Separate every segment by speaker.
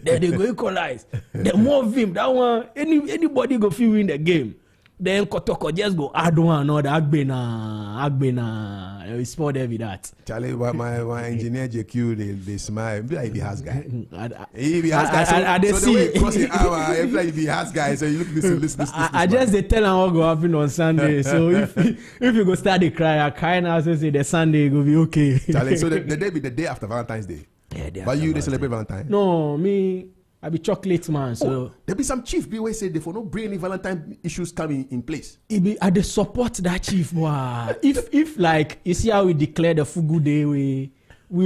Speaker 1: then they go equalize. The more vim, that one, anybody go feel win the game. Then Kotoko just go add one another Agbena. We sport there with that.
Speaker 2: Charlie, my engineer JQ, they smile. Be like the house guy. He be house guy. So the way crossing hour, he be like the house guy. So you look listen.
Speaker 1: I just they tell him what go happen on Sunday. So if you go start the cry now, so say the Sunday go be okay.
Speaker 2: Charlie, so the day be the day after Valentine's Day.
Speaker 1: Yeah,
Speaker 2: but you they celebrate Valentine?
Speaker 1: No, me. I be chocolate man, so
Speaker 2: there be some chief be say they for no bring any Valentine issues coming in place.
Speaker 1: It be I dey support that chief. Wow. if like you see how we declare the Fugu Day, we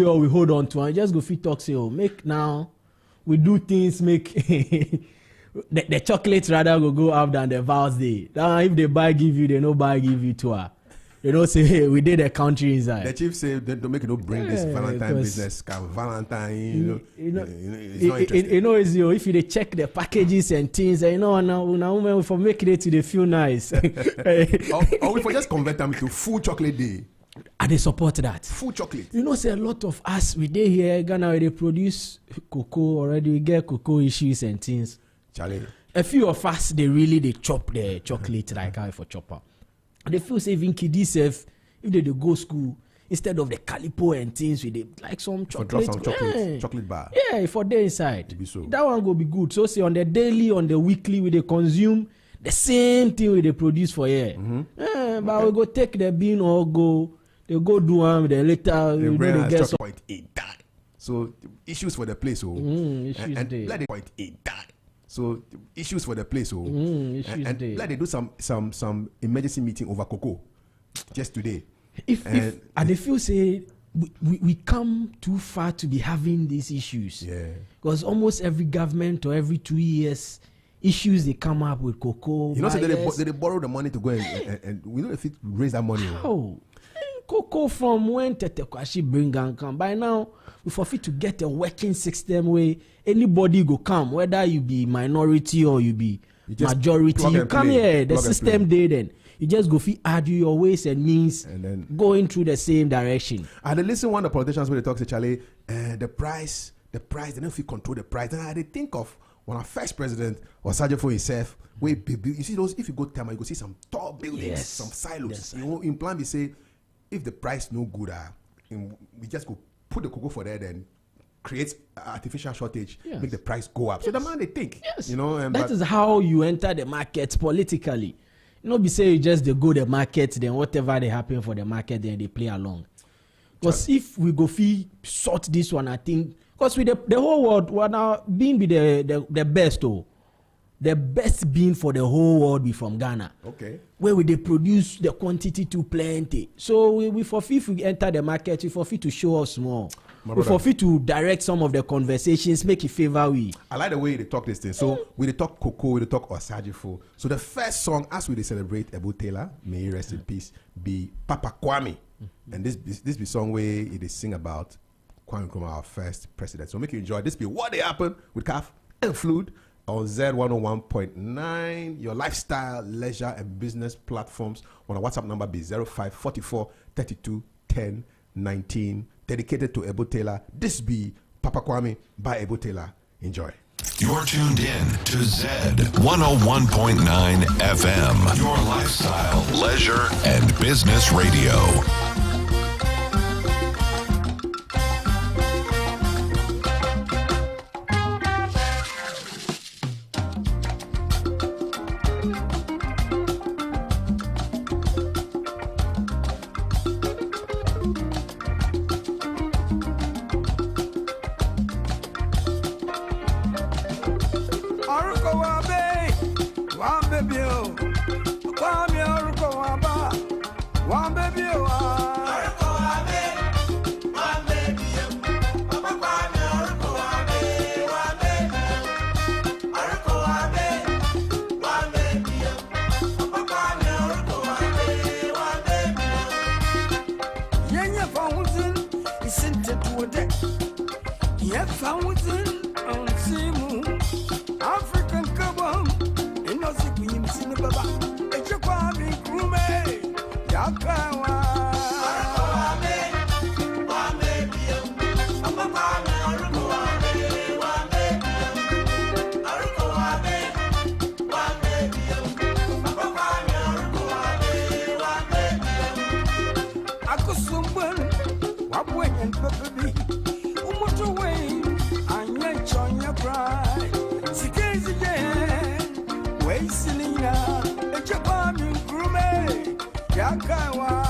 Speaker 1: hold on to and just go fit talk say make now we do things make the chocolate rather go up than the vows day. Now if they buy give you, they no buy give you to her. You know, say hey, we did a country inside.
Speaker 2: The chief say don't make it no bring this Valentine business. Valentine,
Speaker 1: if you check the packages and things, now women for making it to the feel nice.
Speaker 2: or we for just convert them to full chocolate day.
Speaker 1: And they support that.
Speaker 2: Full chocolate.
Speaker 1: You know, say a lot of us we dey here Ghana they produce cocoa already. We get cocoa issues and things.
Speaker 2: Charlie.
Speaker 1: A few of us they chop the chocolate like how for chopper. They feel say even kiddies if they go school instead of the calipo and things with they like some chocolate.
Speaker 2: For drop some chocolate bar.
Speaker 1: Yeah, for day inside.
Speaker 2: So.
Speaker 1: That one go be good. So say on the daily, on the weekly, we they consume the same thing we they produce for here. Mm-hmm. But we go take the bean or they go do one with the later.
Speaker 2: They get some point eight die. So issues for the place.
Speaker 1: Issues
Speaker 2: and let the point eight die. So issues for the place, and like they do some emergency meeting over cocoa just today.
Speaker 1: If they feel say we come too far to be having these issues, because almost every government or every 2 years issues they come up with cocoa.
Speaker 2: You know, so they borrow the money to go and we know if it raise that money.
Speaker 1: How? Cocoa from when Tete Kwashi bring and come. By now, we forfeit to get a working system where anybody go come, whether you be minority or you be majority. You come here, the system day then. You just go fit argue your ways and means and then going through the same direction.
Speaker 2: And they listen one of the politicians when they talk to Charlie, the price, they don't feel control the price. And they think of when our first president was searching for himself, you see those, if you go to Tama, you go see some tall buildings, some silos. You know, in plan, we say, if the price no good, we just go put the cocoa for there, then create artificial shortage, make the price go up. So the man they think, you know,
Speaker 1: that is how you enter the market politically. You know, be say you just they go the market, then whatever they happen for the market, then they play along. Because if we go sort this one, I think, because with the whole world, what now being be the best, the best bean for the whole world be from Ghana.
Speaker 2: Okay.
Speaker 1: Where we they produce the quantity too plenty. So we forfeit to enter the market, we forfeit to show us more. We forfeit to direct some of the conversations, make it favor we.
Speaker 2: I like the way they talk this thing. So we they talk cocoa, we they talk Osajifo. So the first song as we they celebrate Ebu Taylor, may he rest in peace, be Papa Kwame. And this be song where they sing about Kwame Nkrumah, our first president. So make you enjoy this be What Dey Happen with Kaf and Flood on Z101.9, your lifestyle, leisure, and business platforms. On a WhatsApp number be 0544 32 10 19. Dedicated to Ebu Taylor. This be Papa Kwame by Ebu Taylor. Enjoy.
Speaker 3: You're tuned in to Z101.9 FM, your lifestyle, leisure, and business radio.
Speaker 4: One baby, oh, and Papa what away, I ain't on your bride. Sikazi again, wasting a Japan groome, Yakawa.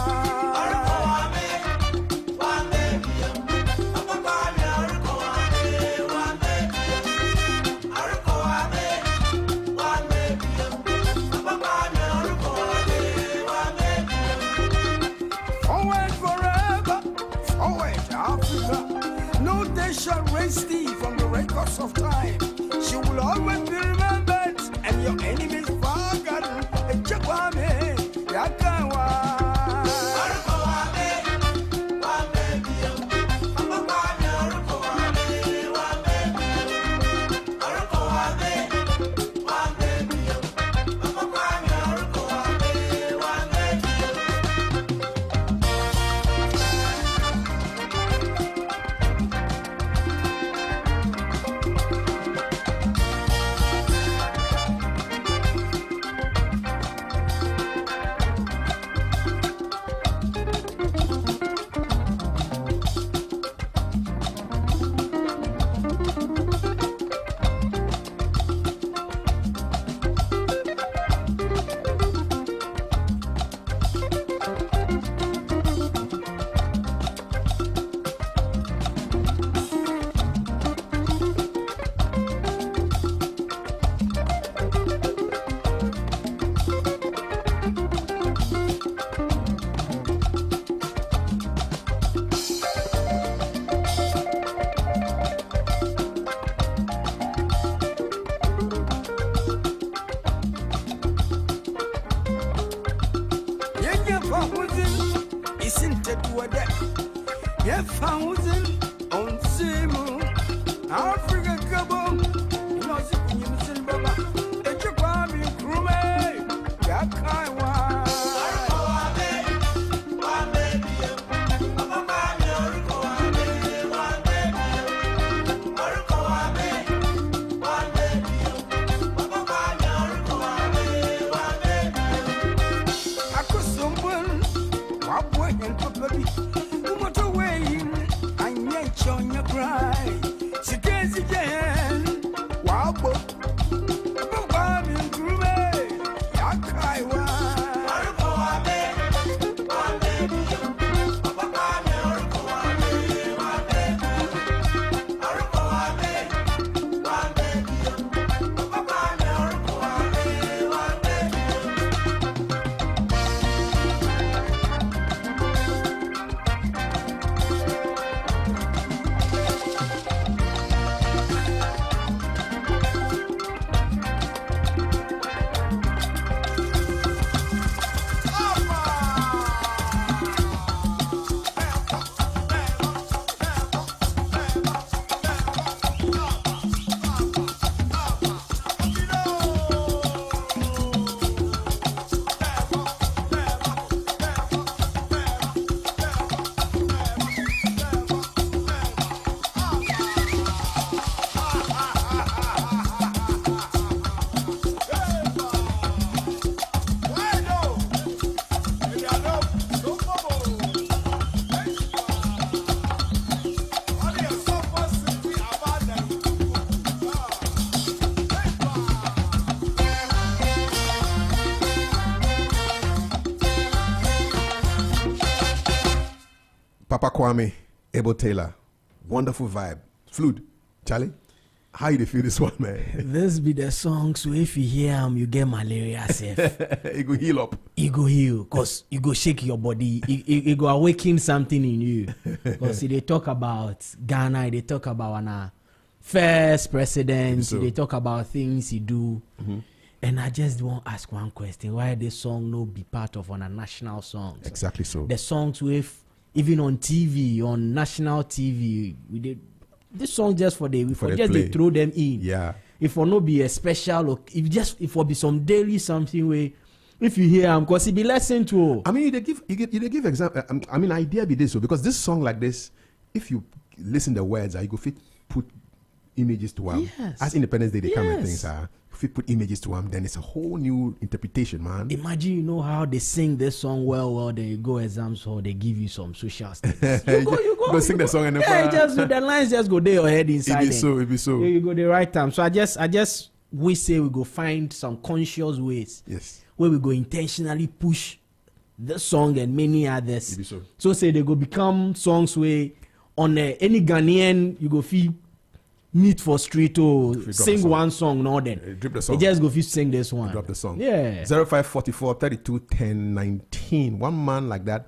Speaker 4: Shall raise thee from the records of time. She will always be remembered, and your enemies forgotten. Echakwame, Yakawa.
Speaker 2: Papa Kwame, Abel Taylor, wonderful vibe. Flute, Charlie, how you feel this one, man?
Speaker 1: This be the song, so if you hear them, you get malaria safe.
Speaker 2: It go heal up.
Speaker 1: You go heal, because you go shake your body. You go awaken something in you. Because they talk about Ghana, they talk about our first president,
Speaker 2: So.
Speaker 1: they talk about things he do.
Speaker 2: Mm-hmm.
Speaker 1: And I just want to ask one question. Why this song no be part of on a national song?
Speaker 2: Exactly so.
Speaker 1: The songs with even on TV, on national TV, we did this song just for the
Speaker 2: For the
Speaker 1: just
Speaker 2: play.
Speaker 1: they throw them in.
Speaker 2: Yeah.
Speaker 1: If for no be a special, or if for be some daily something way, if you hear them, cause it be listened to.
Speaker 2: I mean, they give example. I mean, idea be this, so because this song like this, if you listen the words, you go fit put images to them.
Speaker 1: Yes.
Speaker 2: As Independence Day, they come and
Speaker 1: Yes.
Speaker 2: things are. If you put images to them, then it's a whole new interpretation, man.
Speaker 1: Imagine, you know how they sing this song well, then you go exams hall, they give you some social studies. You go
Speaker 2: Sing the song and then
Speaker 1: yeah, just the lines just go there your head inside.
Speaker 2: it be so.
Speaker 1: You go the right time. So I just we say we go find some conscious ways.
Speaker 2: Yes.
Speaker 1: Where we go intentionally push the song and many others.
Speaker 2: It be so.
Speaker 1: So say they go become songs where on any Ghanaian you go feel meet for street or
Speaker 2: drop
Speaker 1: sing
Speaker 2: a song.
Speaker 1: one song, no then.
Speaker 2: Drip the
Speaker 1: They
Speaker 2: song.
Speaker 1: just go feel sing this one.
Speaker 2: Drop the song.
Speaker 1: Yeah.
Speaker 2: 0544 32 10 19. One man like that,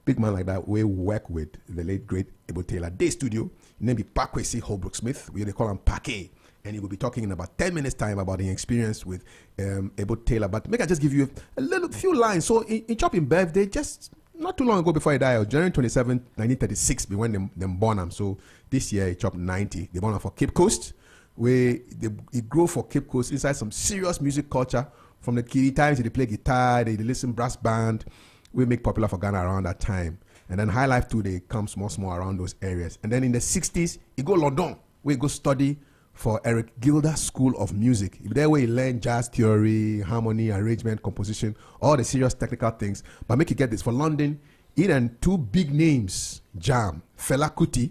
Speaker 2: big man like that, we work with the late great Ebo Taylor. Day Studio. His name be Pakwesi Holbrook Smith. They call him Pake. And he will be talking in about 10 minutes time about the experience with Ebo Taylor. But make I just give you a few lines. So in Chopping birthday, just not too long ago before he died, January 27, 1936, be when them born him. So this year he chopped 90. They born him for Cape Coast, where he grew for Cape Coast inside some serious music culture. From the kiddie times, they play guitar, they listen brass band. We make popular for Ghana around that time. And then High Life too, they come small around those areas. And then in the 60s, he go London, where he go study for Eric Gilder School of Music. There where he learned jazz theory, harmony, arrangement, composition, all the serious technical things. But make you get this, for London, he and two big names jam. Fela Kuti,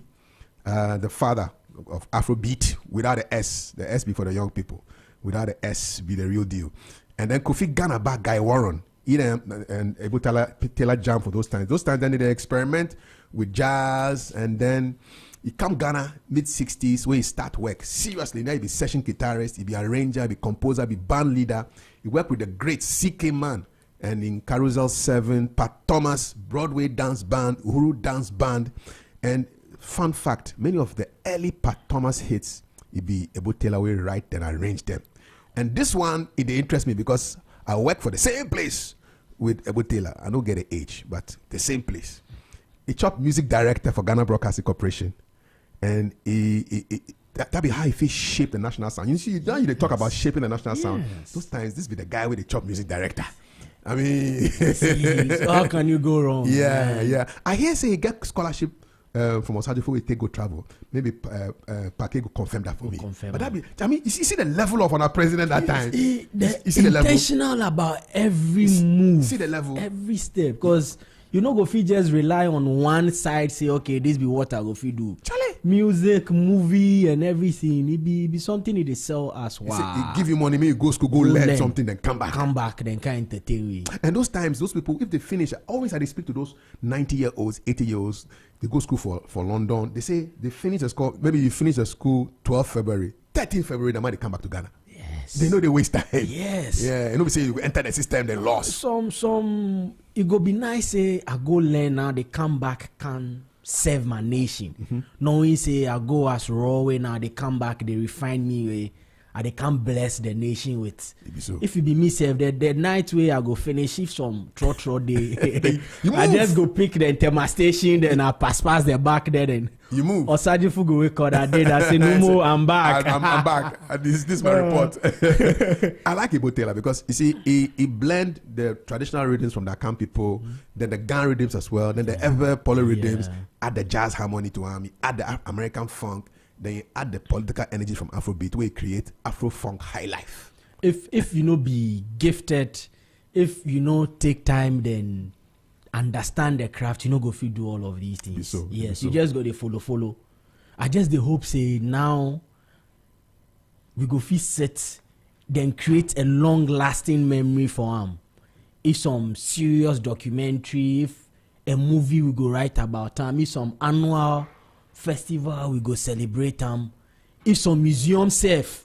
Speaker 2: the father of Afrobeat, without the S. The S be for the young people. Without the S be the real deal. And then Kofi Ghana back Guy Warren. He and Ebo Taylor jam for those times. Those times then they experiment with jazz, and then he come Ghana mid-60s where he start work. Seriously, now he be session guitarist, he be arranger, he be composer, he be band leader. He work with the great CK Man, and in Carousel 7, Pat Thomas, Broadway Dance Band, Uhuru Dance Band. And fun fact, many of the early Pat Thomas hits, he be Ebo Taylor will write and arrange them. And this one, it interests me because I work for the same place with Ebo Taylor. I don't get an age, but the same place. He chopped music director for Ghana Broadcasting Corporation. And that be how he shape the national sound. You see, now they talk about shaping the national sound. Those times, this be the guy with the chop music director. I mean,
Speaker 1: So how can you go wrong?
Speaker 2: yeah. I hear say he get scholarship from Osajifo we take go travel. Maybe Pake go confirm that for me. But that be, I mean, you see the level of our president that time.
Speaker 1: The
Speaker 2: You see the level.
Speaker 1: intentional about every move.
Speaker 2: See the level.
Speaker 1: Every step. Because you know go fit just rely on one side, say, okay, this be what I go fit do.
Speaker 2: Charlie.
Speaker 1: Music, movie, and everything. It be something they sell as wow.
Speaker 2: He give you money, maybe you go school, go learn something, then come back.
Speaker 1: Come back, then can entertain you.
Speaker 2: And those times, those people, if they finish, always I speak to those 90-year-olds, 80-year-olds, they go school for London. They say they finish the school, maybe you finish the school 12 February, 13 February, they might come back to Ghana.
Speaker 1: Yes.
Speaker 2: They know they waste time.
Speaker 1: Yes.
Speaker 2: Yeah, and nobody say you enter the system, they lost.
Speaker 1: Some it go be nice say I go learn now, they come back can serve my nation. Knowing say I go as raw way now, they come back, they refine me way, and they can bless the nation with.
Speaker 2: So.
Speaker 1: If it be me self, the night way I go finish if some trot day.
Speaker 2: You
Speaker 1: I
Speaker 2: move.
Speaker 1: just go pick the Tema station, then I pass the back there, then
Speaker 2: You move.
Speaker 1: Osajifu go wake up that day that say no more, I'm back.
Speaker 2: I'm back. And this is my report. I like Ebo Taylor because you see, he blend the traditional rhythms from the Akan people, then the Gan rhythms as well, then the ever poly rhythms, add the jazz harmony to him, add the American funk, then you add the political energy from Afrobeat, where you create Afro funk high life.
Speaker 1: If you know be gifted, if you know take time, then understand the craft, you know go fit do all of these things.
Speaker 2: So,
Speaker 1: yes, you just go to follow. I just the hope say now we go fit set, then create a long lasting memory for him. If some serious documentary, if a movie we go write about him, if some annual festival we go celebrate him, if some museum self.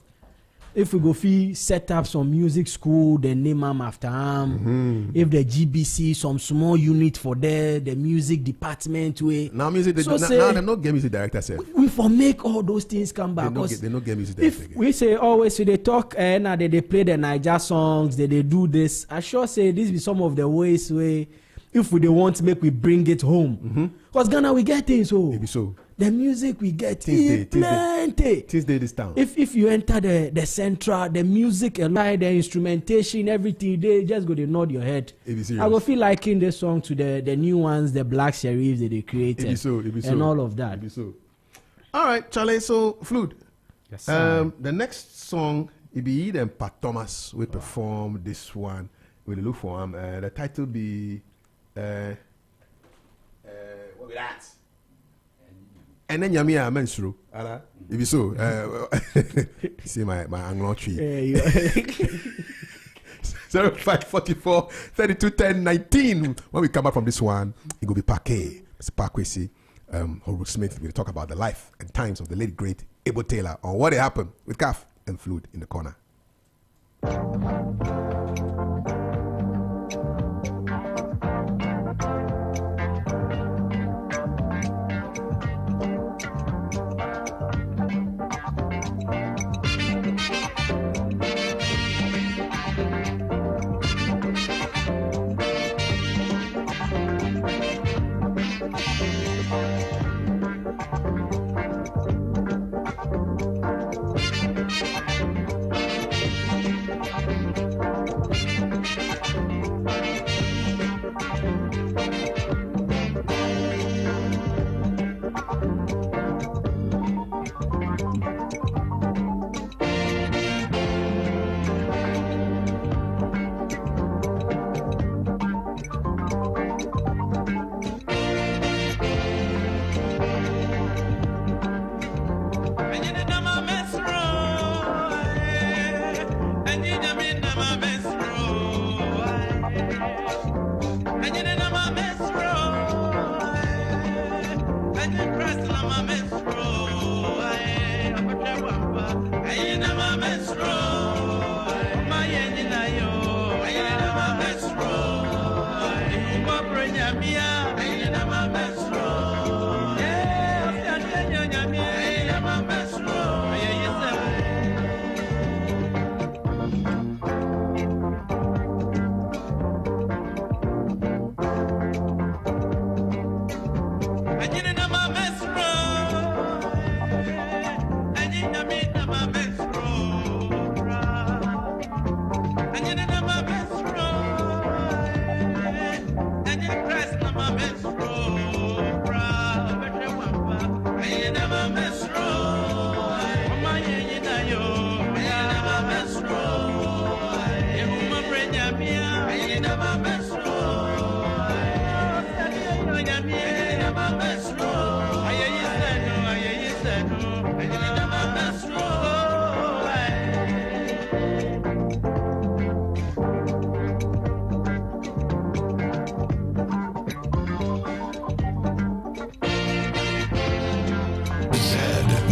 Speaker 1: If we go fit set up some music school, then name them after him. If the GBC, some small unit for there, the music department way.
Speaker 2: Now music,
Speaker 1: So
Speaker 2: now
Speaker 1: say,
Speaker 2: they not get music director self.
Speaker 1: we for make all those things come back.
Speaker 2: They not get music director
Speaker 1: If
Speaker 2: again.
Speaker 1: we say always they talk and they play the Niger songs, they do this. I sure say this be some of the ways where if we they want to make we bring it home. Because Ghana we get things so.
Speaker 2: Maybe so.
Speaker 1: The music we get
Speaker 2: Things
Speaker 1: plenty.
Speaker 2: Tuesday this town.
Speaker 1: If you enter the central, the music and the instrumentation, everything, they just go to nod your head.
Speaker 2: It be serious.
Speaker 1: I go feel liking this song to the new ones, the Black Sheriffs that they created.
Speaker 2: It be so.
Speaker 1: And all of that.
Speaker 2: It be so. All right, Charlie. So, Flood,
Speaker 1: Yes, sir.
Speaker 2: The next song, it be Eden Pat Thomas. We perform this one. We look for him. The title be what be that? And then Yamia Mensuru. If you so, see my Anglo tree. 0544 32 10 19. When we come back from this one, it will be Parquet. Mr. Parkway, Horace Smith will talk about the life and times of the late great Abel Taylor on what happened with Calf and Flute in the corner.
Speaker 3: Z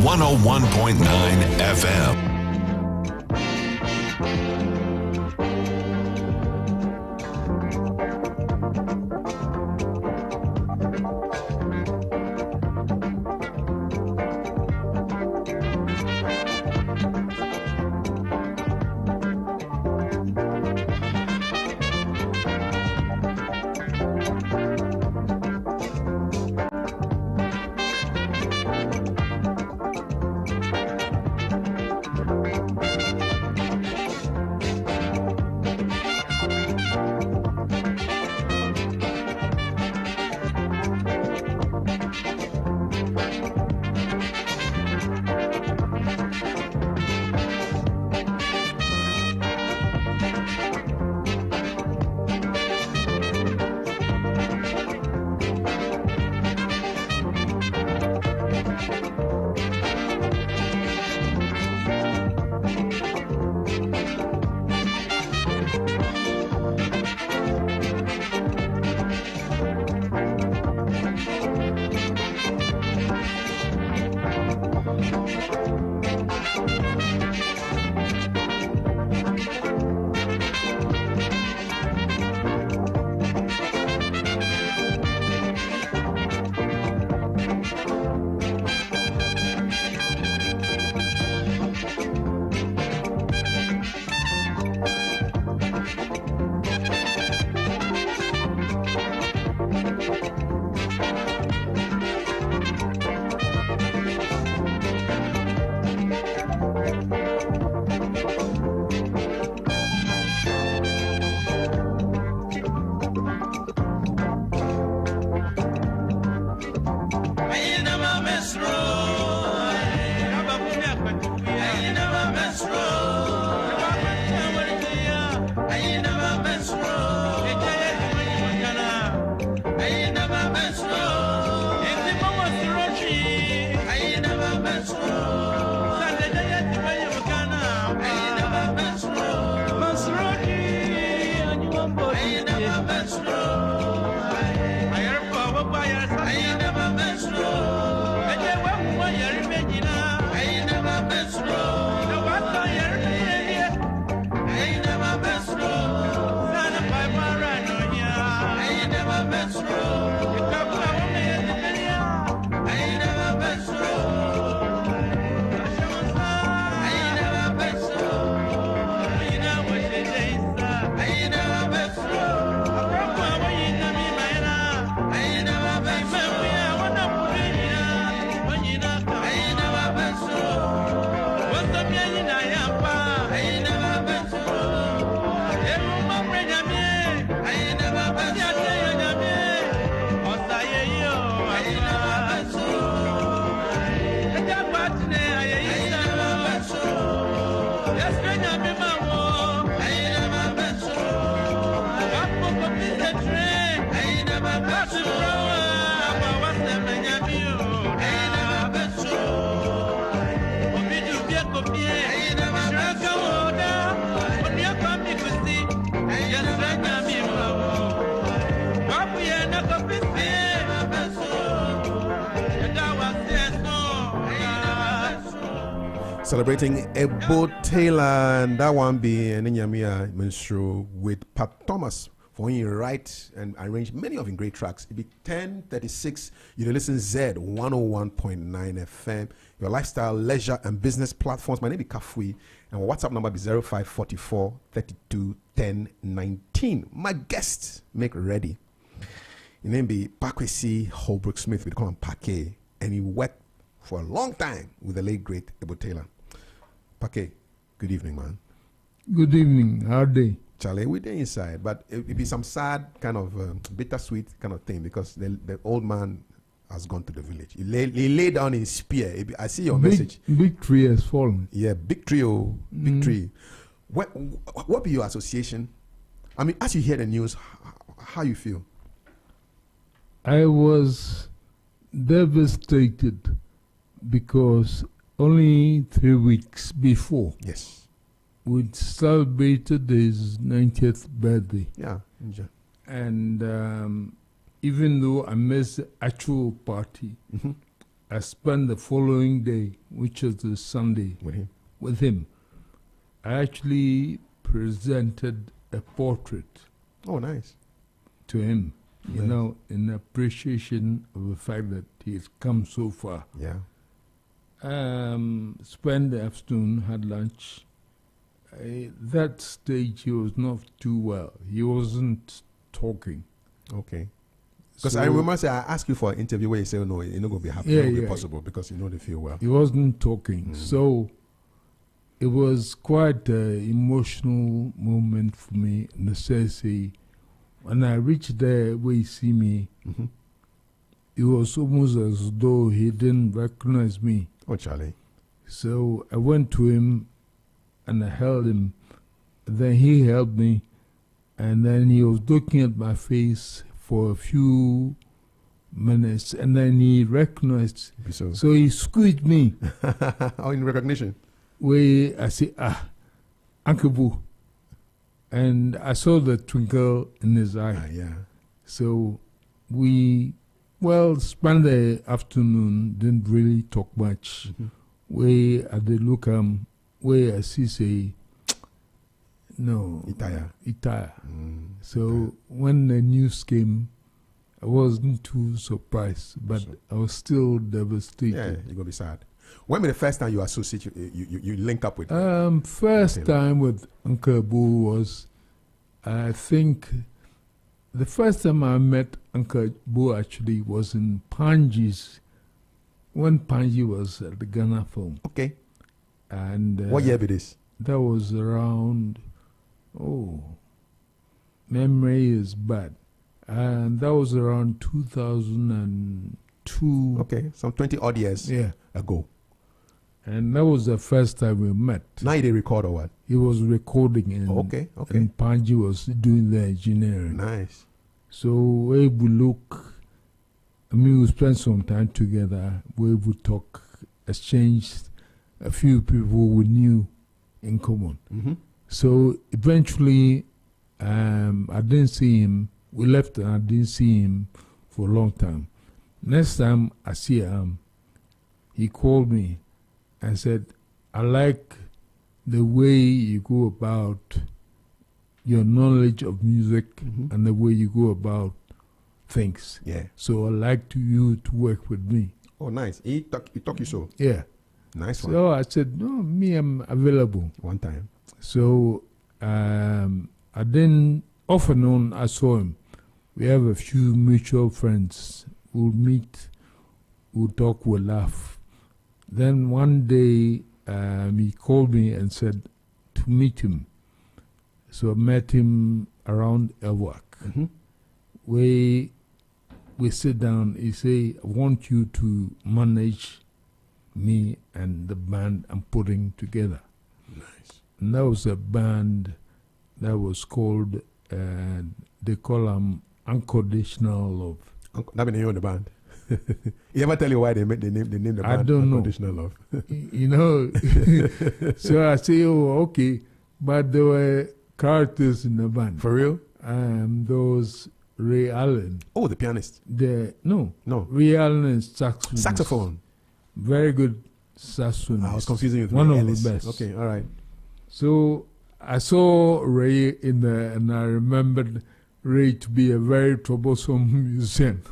Speaker 3: 101.9 FM.
Speaker 2: Celebrating Ebo Taylor, and that one be an Inyamia Minstrel with Pat Thomas for when you write and arrange many of his great tracks. It be 1036, you know, listen Z 101.9 FM, your lifestyle, leisure, and business platforms. My name is Kafui, and our WhatsApp number is 0544 32 10 19. My guest, make ready. His name be Pakwesi Holbrook Smith, we call him Pake, and he worked for a long time with the late great Ebo Taylor. Pake, good evening, man.
Speaker 5: Good evening. How are they?
Speaker 2: Charlie, we're there inside, but it be some sad kind of bittersweet kind of thing because the old man has gone to the village. He lay down his spear. I see your message.
Speaker 5: Big tree has fallen.
Speaker 2: Yeah, big tree, big tree. What be your association? I mean, as you hear the news, how you feel?
Speaker 5: I was devastated because only 3 weeks before,
Speaker 2: Yes.
Speaker 5: we'd celebrated his 90th birthday.
Speaker 2: Yeah. Enjoy.
Speaker 5: And even though I missed the actual party,
Speaker 2: Mm-hmm.
Speaker 5: I spent the following day, which was the Sunday,
Speaker 2: With him.
Speaker 5: I actually presented a portrait
Speaker 2: Oh, nice.
Speaker 5: to him, you
Speaker 2: Nice.
Speaker 5: know, in appreciation of the fact that he's come so far.
Speaker 2: Yeah.
Speaker 5: Spent the afternoon, had lunch. That stage, he was not too well. He wasn't talking.
Speaker 2: Okay. Because
Speaker 5: So
Speaker 2: I remember I asked you for an interview where you say, oh, no, it's not going to be happening.
Speaker 5: Yeah,
Speaker 2: It won't be
Speaker 5: yeah.
Speaker 2: possible because you know they feel well.
Speaker 5: He wasn't talking.
Speaker 2: Mm.
Speaker 5: So it was quite an emotional moment for me in the sense when I reached there where he see me,
Speaker 2: Mm-hmm.
Speaker 5: it was almost as though he didn't recognize me.
Speaker 2: Oh, Charlie.
Speaker 5: So I went to him and I held him. Then he held me, and then he was looking at my face for a few minutes, and then he recognized. So he squeezed me.
Speaker 2: Oh, in recognition.
Speaker 5: Where I say, Uncle Boo. And I saw the twinkle in his eye.
Speaker 2: Yeah.
Speaker 5: So we, spent the afternoon, didn't really talk much.
Speaker 2: Mm-hmm.
Speaker 5: Where at the look, where I see say, no, Itaya. So when the news came, I wasn't too surprised, but I was still devastated.
Speaker 2: Yeah, you're going to be sad. When was the first time you associate, you link up with
Speaker 5: First time with Uncle Boo was, I think, the first time I met Uncle Boo actually was in Panji's, when Panji was at the Ghana Film.
Speaker 2: Okay.
Speaker 5: And
Speaker 2: what year be this?
Speaker 5: That was around, memory is bad. And that was around 2002.
Speaker 2: Okay, some 20 odd years ago.
Speaker 5: And that was the first time we met.
Speaker 2: Now you did record or what?
Speaker 5: He was recording and and Panji was doing the engineering.
Speaker 2: Nice.
Speaker 5: So we would look, we spent some time together, we would talk, exchange a few people we knew in common.
Speaker 2: Mm-hmm.
Speaker 5: So eventually, I didn't see him. We left and I didn't see him for a long time. Next time I see him, he called me and said, I like the way you go about your knowledge of music and the way you go about things.
Speaker 2: Yeah.
Speaker 5: So I like you to work with me.
Speaker 2: Oh, nice. He talk you so.
Speaker 5: Yeah.
Speaker 2: Nice one.
Speaker 5: So I said, no, me, I'm available.
Speaker 2: One time.
Speaker 5: So I didn't, off and on, I saw him. We have a few mutual friends. We'll meet, we'll talk, we'll laugh. Then one day, he called me and said to meet him. So I met him around Elwak.
Speaker 2: Mm-hmm.
Speaker 5: We sit down, he say, I want you to manage me and the band I'm putting together.
Speaker 2: Nice.
Speaker 5: And that was a band that was called, they call them Unconditional Love.
Speaker 2: That means you own the band. He ever tell you why they name the band
Speaker 5: I don't know.
Speaker 2: Unconditional Love?
Speaker 5: You know, so I say, oh, okay. But there were characters in the band.
Speaker 2: For real?
Speaker 5: There was Ray Allen.
Speaker 2: Oh, the pianist.
Speaker 5: No.
Speaker 2: No.
Speaker 5: Ray Allen is saxophone.
Speaker 2: Saxophone.
Speaker 5: Very good saxophone.
Speaker 2: I was confusing you with
Speaker 5: one
Speaker 2: Ray
Speaker 5: of
Speaker 2: Ellis.
Speaker 5: the best.
Speaker 2: Okay, all right.
Speaker 5: So I saw Ray in there, and I remembered Ray to be a very troublesome musician.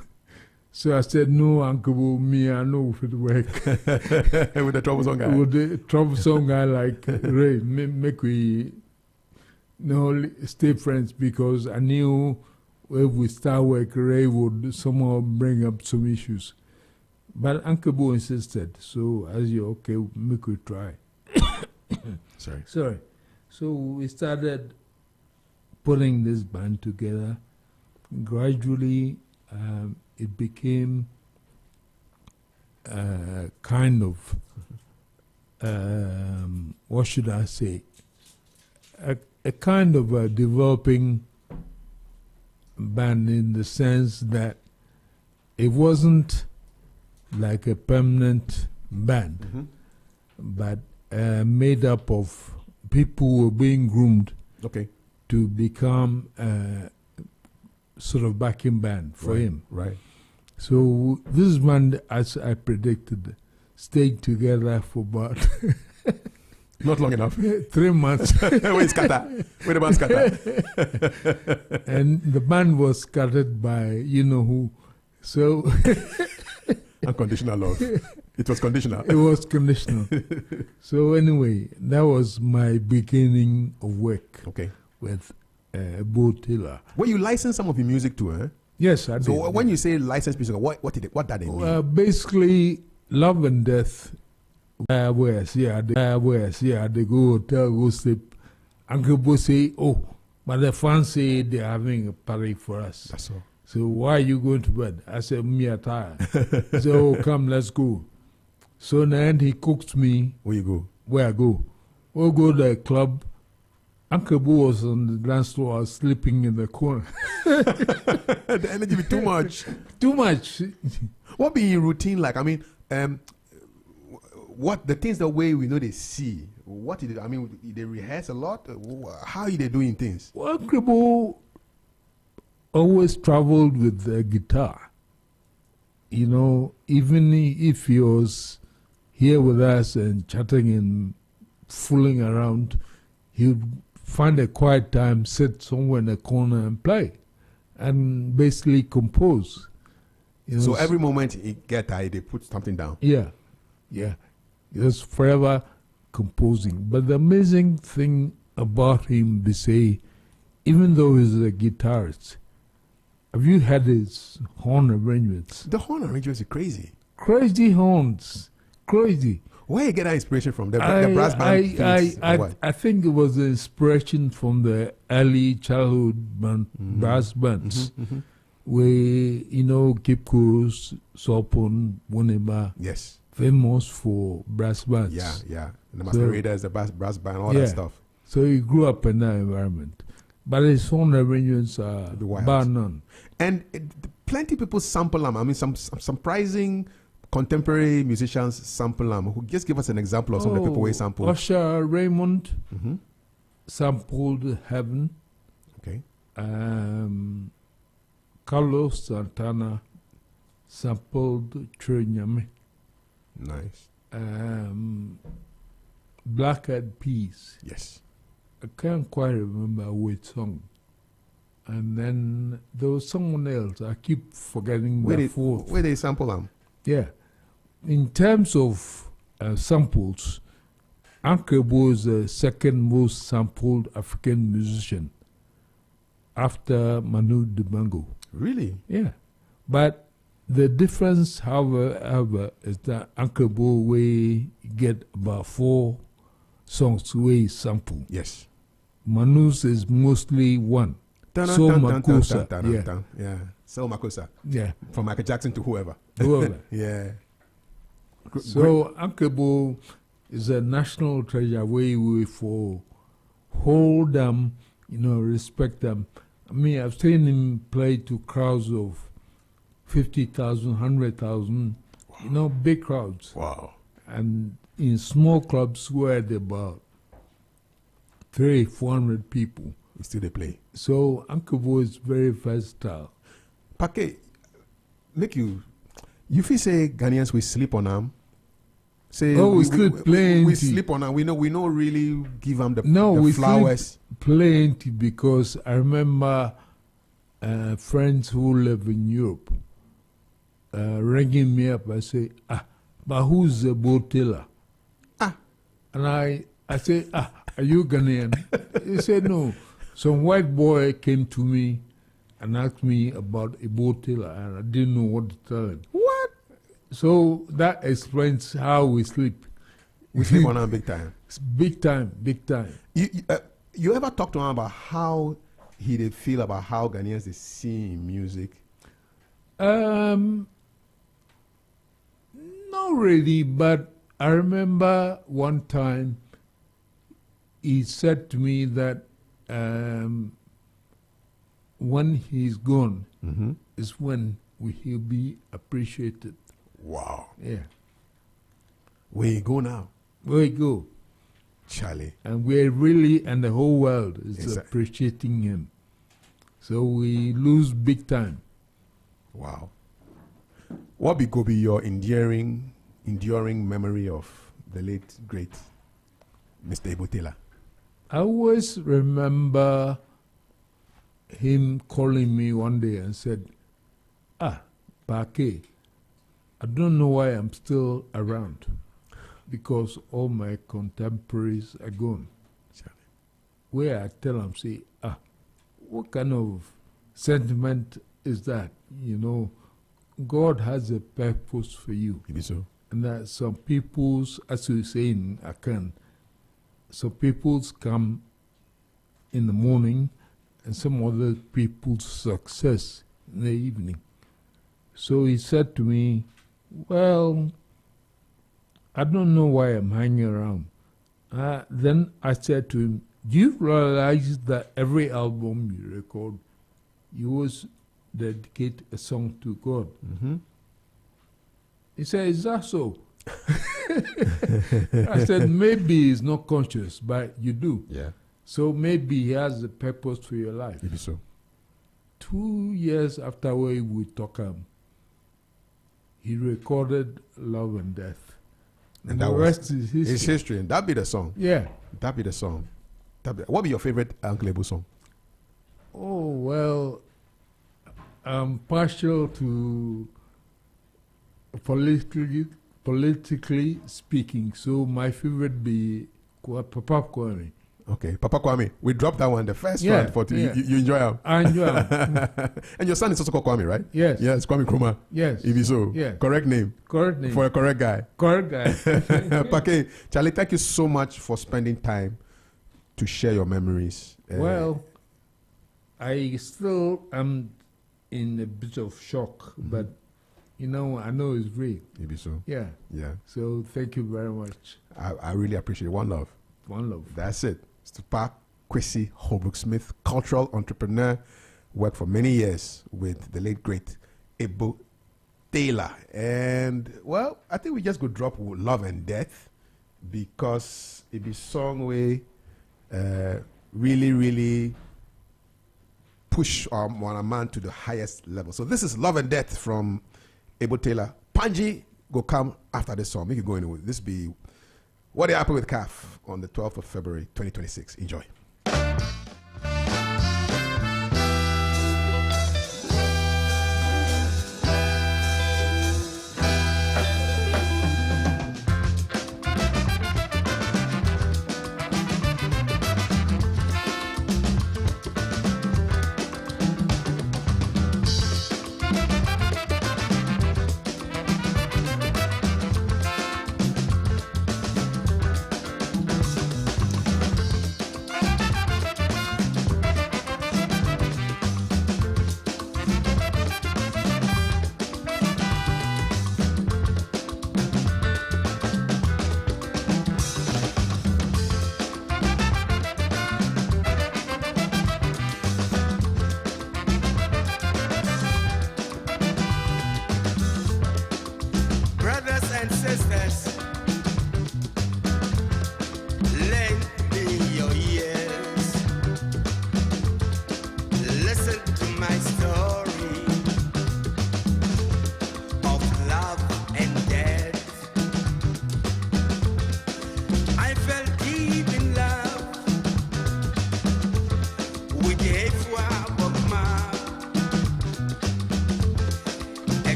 Speaker 5: So I said, no, Uncle Bo, me, I know if it work.
Speaker 2: With the troublesome guy.
Speaker 5: With the troublesome guy like Ray, make we stay friends, because I knew if we start work, Ray would somehow bring up some issues. But Uncle Bo insisted, so as you okay, make we try. Sorry. So we started putting this band together. Gradually, it became kind of, what should I say, a kind of a developing band, in the sense that it wasn't like a permanent band, but made up of people who were being groomed to become sort of backing band for him.
Speaker 2: Right.
Speaker 5: So this band, as I predicted, stayed together for about
Speaker 2: Not long enough.
Speaker 5: 3 months.
Speaker 2: Where's Kata? Where the band's Kata?
Speaker 5: And the band was scattered by you know who. So
Speaker 2: Unconditional Love. It was conditional.
Speaker 5: it was conditional. So anyway, that was my beginning of work with Bo Taylor.
Speaker 2: Well, you licensed some of your music too, eh?
Speaker 5: Yes, I did.
Speaker 2: So when you say licensed music, what that mean?
Speaker 5: Basically, Love and Death. They go hotel, go sleep. Uncle Bo say, oh, but the fans say they're having a party for us.
Speaker 2: That's all.
Speaker 5: So why are you going to bed? I said, me are tired. He said, oh, come, let's go. So in the end, he cooked me.
Speaker 2: Where you go?
Speaker 5: Where I go? We'll go to the club. Uncle Bo was on the dance floor, I was sleeping in the corner.
Speaker 2: The energy be too much.
Speaker 5: Too much.
Speaker 2: What be your routine like? I mean, what the things the way we know they see? What did I mean? They rehearse a lot. How are they doing things?
Speaker 5: Well, Uncle Bo always traveled with a guitar. You know, even if he was here with us and chatting and fooling around, he would find a quiet time, sit somewhere in a corner and play, and basically compose. You know,
Speaker 2: so every moment he get tired, they put something down.
Speaker 5: Yeah. He was forever composing. But the amazing thing about him, they say, even though he's a guitarist, have you had his horn arrangements?
Speaker 2: The horn arrangements are crazy.
Speaker 5: Crazy horns. Crazy.
Speaker 2: Where you get that inspiration from? The brass band
Speaker 5: I think it was the inspiration from the early childhood brass bands. Where, you know, Cape Coast, Sopon, Wuneba.
Speaker 2: Yes.
Speaker 5: Famous for brass bands.
Speaker 2: Yeah. The Masqueraders, the brass band, all that stuff.
Speaker 5: So he grew up in that environment. But his own arrangements are bar none.
Speaker 2: And plenty of people sample them. I mean, some surprising contemporary musicians sample them. Who just give us an example of some of the people we sample.
Speaker 5: Usher Raymond sampled Heaven.
Speaker 2: Okay.
Speaker 5: Carlos Santana sampled Chirinyame.
Speaker 2: Nice.
Speaker 5: Black Eyed Peas.
Speaker 2: Yes.
Speaker 5: I can't quite remember which song. And then there was someone else. I keep forgetting the fourth.
Speaker 2: Where they sample them?
Speaker 5: Yeah. In terms of samples, Uncle Bo is the second most sampled African musician after Manu Dibango.
Speaker 2: Really?
Speaker 5: Yeah. But the difference, however, is that Uncle Bo we get about 4 songs we sample.
Speaker 2: Yes.
Speaker 5: Manu's is mostly one. So Makosa.
Speaker 2: Yeah. So Makosa.
Speaker 5: Yeah.
Speaker 2: From Michael Jackson to whoever. Yeah.
Speaker 5: So Uncle Bo is a national treasure way for hold them, respect them. I mean, I've seen him play to crowds of 50,000, 100,000, big crowds.
Speaker 2: Wow.
Speaker 5: And in small clubs where there are about 300-400 people.
Speaker 2: Still they play.
Speaker 5: So Uncle Bo is very versatile.
Speaker 2: Pake, you feel say Ghanaians we sleep on them. Say
Speaker 5: we sleep plenty.
Speaker 2: We sleep on them. We don't really give them the
Speaker 5: we
Speaker 2: flowers.
Speaker 5: Sleep plenty because I remember friends who live in Europe ringing me up. I say, but who's the boat tailor? And I say, are you Ghanaian? He said, no. Some white boy came to me and asked me about a boat tailor, and I didn't know what to tell him.
Speaker 2: What?
Speaker 5: So that explains how we sleep.
Speaker 2: We sleep on them big time.
Speaker 5: Big time, big time.
Speaker 2: You ever talk to him about how he did feel about how Ghanaians they see music?
Speaker 5: Not really, but I remember one time he said to me that when he's gone is when he'll be appreciated.
Speaker 2: Wow.
Speaker 5: Yeah.
Speaker 2: Where you go now?
Speaker 5: Where you go?
Speaker 2: Charlie.
Speaker 5: And we're really, and the whole world is appreciating him. So we lose big time.
Speaker 2: Wow. What go be your enduring memory of the late, great Mr. Ebo Taylor?
Speaker 5: I always remember him calling me one day and said, Pake, I don't know why I'm still around because all my contemporaries are gone. Where I tell him, say, what kind of sentiment is that? God has a purpose for you.
Speaker 2: Maybe so.
Speaker 5: And that some people's, as we say in Akan, some people's come in the morning and some other people's success in the evening. So he said to me, well, I don't know why I'm hanging around. Then I said to him, do you realize that every album you record, you always dedicate a song to God?
Speaker 2: Mm-hmm.
Speaker 5: He said, is that so? I said, maybe he's not conscious, but you do.
Speaker 2: Yeah.
Speaker 5: So maybe he has a purpose for your life.
Speaker 2: Maybe so.
Speaker 5: 2 years after we talk he recorded Love and Death. And the rest is history.
Speaker 2: It's history, and that be the song.
Speaker 5: Yeah.
Speaker 2: That be the song. What be your favorite Uncle Ebo song?
Speaker 5: Oh, well, I'm partial to politically speaking, so my favorite be Papa Kwame.
Speaker 2: Okay, Papa Kwame. We dropped that one, the first one. You enjoy him?
Speaker 5: I enjoy him.
Speaker 2: And your son is also called Kwame, right?
Speaker 5: Yes.
Speaker 2: Yes, Kwame Nkrumah.
Speaker 5: Yes.
Speaker 2: If so.
Speaker 5: Yeah.
Speaker 2: Correct name.
Speaker 5: Correct name.
Speaker 2: For a correct guy.
Speaker 5: Correct guy.
Speaker 2: Pake, Charlie, thank you so much for spending time to share your memories.
Speaker 5: Well, I still am in a bit of shock, but I know it's real.
Speaker 2: Maybe so.
Speaker 5: Yeah.
Speaker 2: Yeah.
Speaker 5: So thank you very much.
Speaker 2: I really appreciate it. One love.
Speaker 5: One love.
Speaker 2: That's it. Stupak Kwesi Holbrook Smith, cultural entrepreneur, worked for many years with the late great Ebo Taylor. And well, I think we just go drop Love and Death because it be song way really, really push a man to the highest level. So this is Love and Death from Ebo Taylor. Panji go come after this song. Make it go anyway. This be What Dey Happen with CAF on the 12th of February 2026. Enjoy.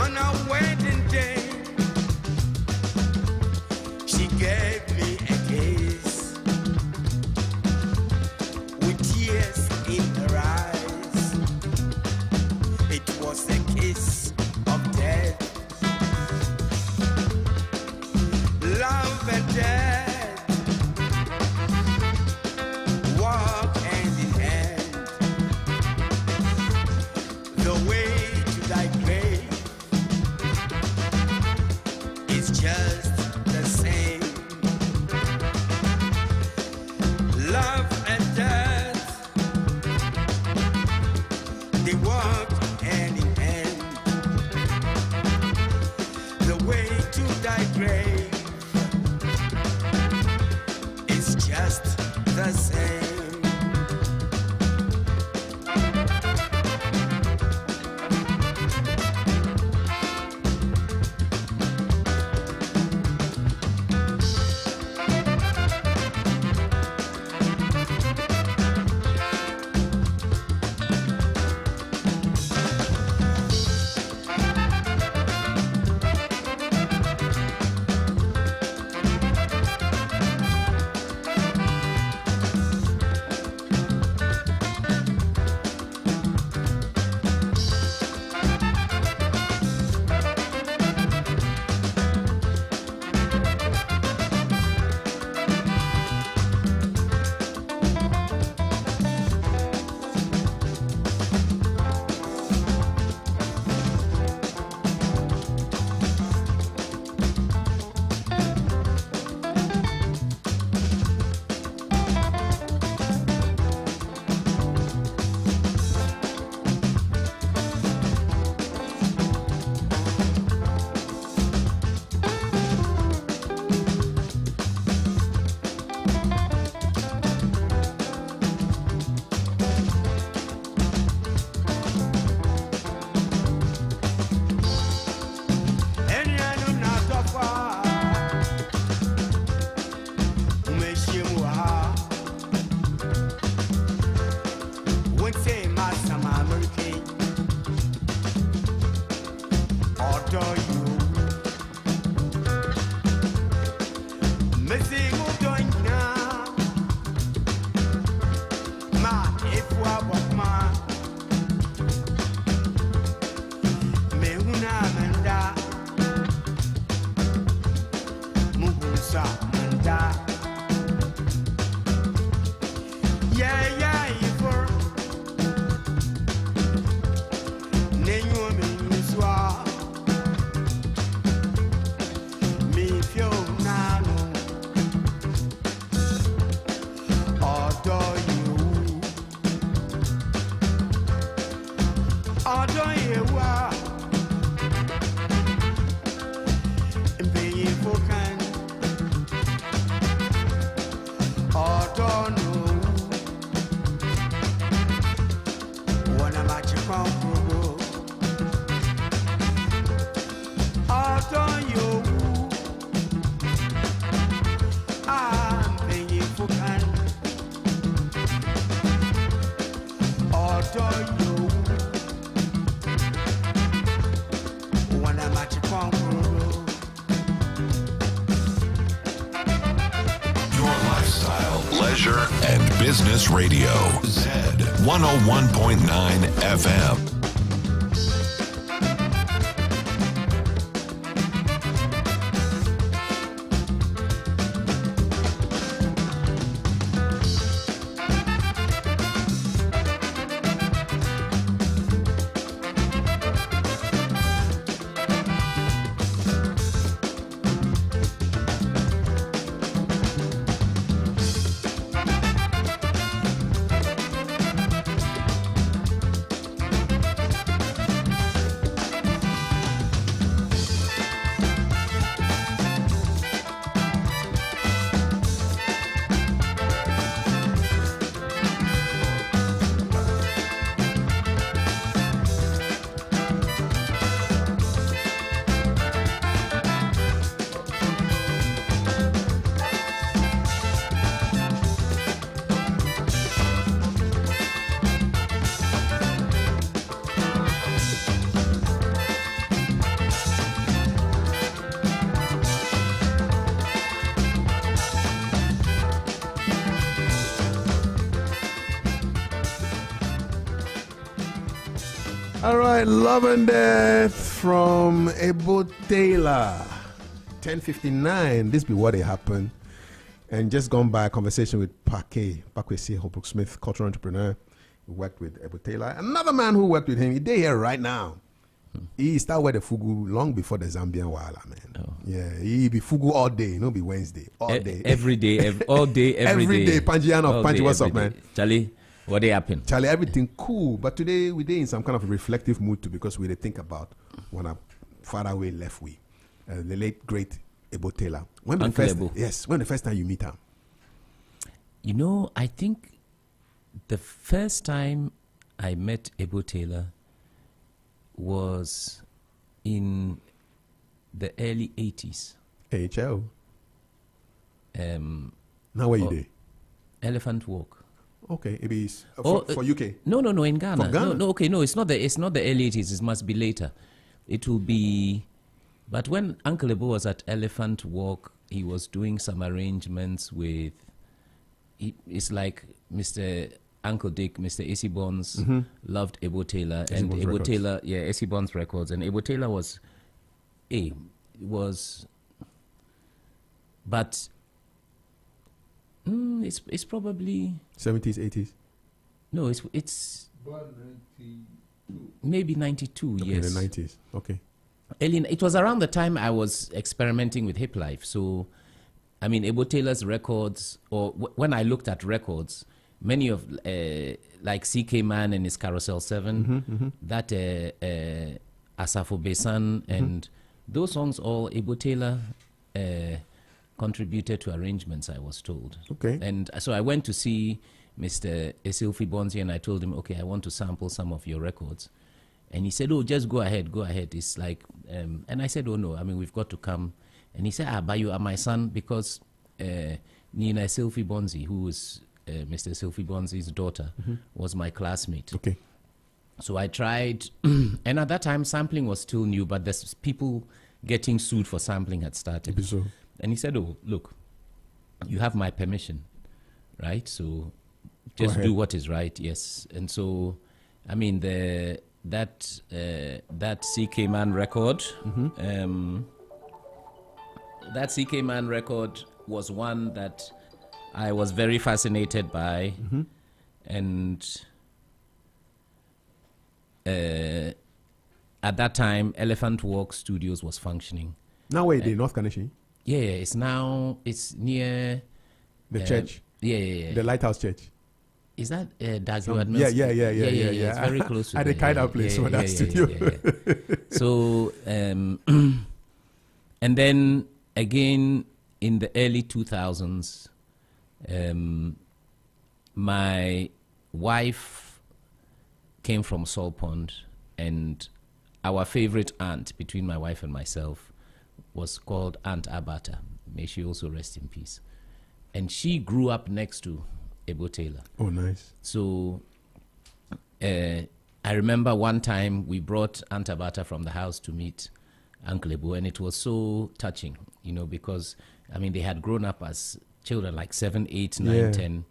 Speaker 4: On our wedding day, she gave me a kiss with tears in her eyes. It was a kiss of death. Love and death walk hand in hand. The way to thy grave is just the same. Love and death, they walk hand in hand. The way to thy grave is just the same.
Speaker 3: Leisure and Business Radio. Z 101.9 FM.
Speaker 2: All right, Love and Death from Ebo Taylor. 10:59. This be what it happened. And just gone by a conversation with Pakwesi Holbrook Smith, cultural entrepreneur. He worked with Ebo Taylor. Another man who worked with him, he's here right now. He started with the Fugu long before the Zambian Wala, man.
Speaker 6: Oh.
Speaker 2: Yeah, he be Fugu all day, no be Wednesday. All day.
Speaker 6: Every day, all day, every day.
Speaker 2: Panjiano, Panji, what's up, man?
Speaker 6: Charlie, what Dey Happen?
Speaker 2: Charlie, everything cool. But today, we're in some kind of a reflective mood too, because we think about when I far away left we. The late, great Ebo Taylor. When
Speaker 6: Uncle Ebo.
Speaker 2: Yes, when the first time you meet him?
Speaker 6: You know, I think the first time I met Ebo Taylor was in the early 80s.
Speaker 2: AHL. Now where you
Speaker 6: oh,
Speaker 2: there?
Speaker 6: Elephant Walk.
Speaker 2: Okay, it is
Speaker 6: Oh,
Speaker 2: for UK.
Speaker 6: No, in Ghana.
Speaker 2: For Ghana?
Speaker 6: No, it's not the early 80s. It must be later. It will be. But when Uncle Ebo was at Elephant Walk, he was doing some arrangements with. It's like Mr. Uncle Dick, Mr. AC Bonds loved Ebo Taylor, and
Speaker 2: Bonds
Speaker 6: Ebo
Speaker 2: Records.
Speaker 6: Taylor, AC Bonds Records, and Ebo Taylor but it's probably
Speaker 2: 70s, 80s.
Speaker 6: no, it's maybe 92.
Speaker 2: Okay,
Speaker 6: Yes,
Speaker 2: the 90s. Okay.
Speaker 6: It was around the time I was experimenting with hip life. So, I mean, Ebo Taylor's records, or when I looked at records, many of like CK Man and his Carousel 7, that Asafo Besan, and those songs, all Ebo Taylor contributed to arrangements, I was told.
Speaker 2: Okay.
Speaker 6: And so I went to see Mr. Esilfi Bonzi, and I told him, okay, I want to sample some of your records. And he said, oh, just go ahead. It's like, and I said, oh, no, I mean, we've got to come. And he said, but you are my son, because Nina Esilfi Bonzi, who is Mr. Esilfi Bonzi's daughter, was my classmate.
Speaker 2: Okay.
Speaker 6: So I tried, and at that time, sampling was still new, but there's people getting sued for sampling had started.
Speaker 2: Maybe so.
Speaker 6: And he said, oh, look, you have my permission, right? So just
Speaker 2: ahead.
Speaker 6: do what is right, yes. And so, I mean, that CK Man record, that CK Man record was one that I was very fascinated by, and at that time, Elephant Walk Studios was functioning.
Speaker 2: Now where they North Kaneshi?
Speaker 6: Yeah, it's near
Speaker 2: The church?
Speaker 6: Yeah.
Speaker 2: The Lighthouse Church?
Speaker 6: Is that
Speaker 2: Yeah.
Speaker 6: It's very close to
Speaker 2: At the kind of place for that studio.
Speaker 6: Yeah. So, and then again in the early 2000s, my wife came from Salt Pond, and our favorite aunt between my wife and myself was called Aunt Abata. May she also rest in peace. And she grew up next to Ebo Taylor.
Speaker 2: Oh, nice.
Speaker 6: So I remember one time we brought Aunt Abata from the house to meet Uncle Ebo, and it was so touching, you know, because, I mean, they had grown up as children, like 7, 8, 9,
Speaker 2: Yeah.
Speaker 6: 10.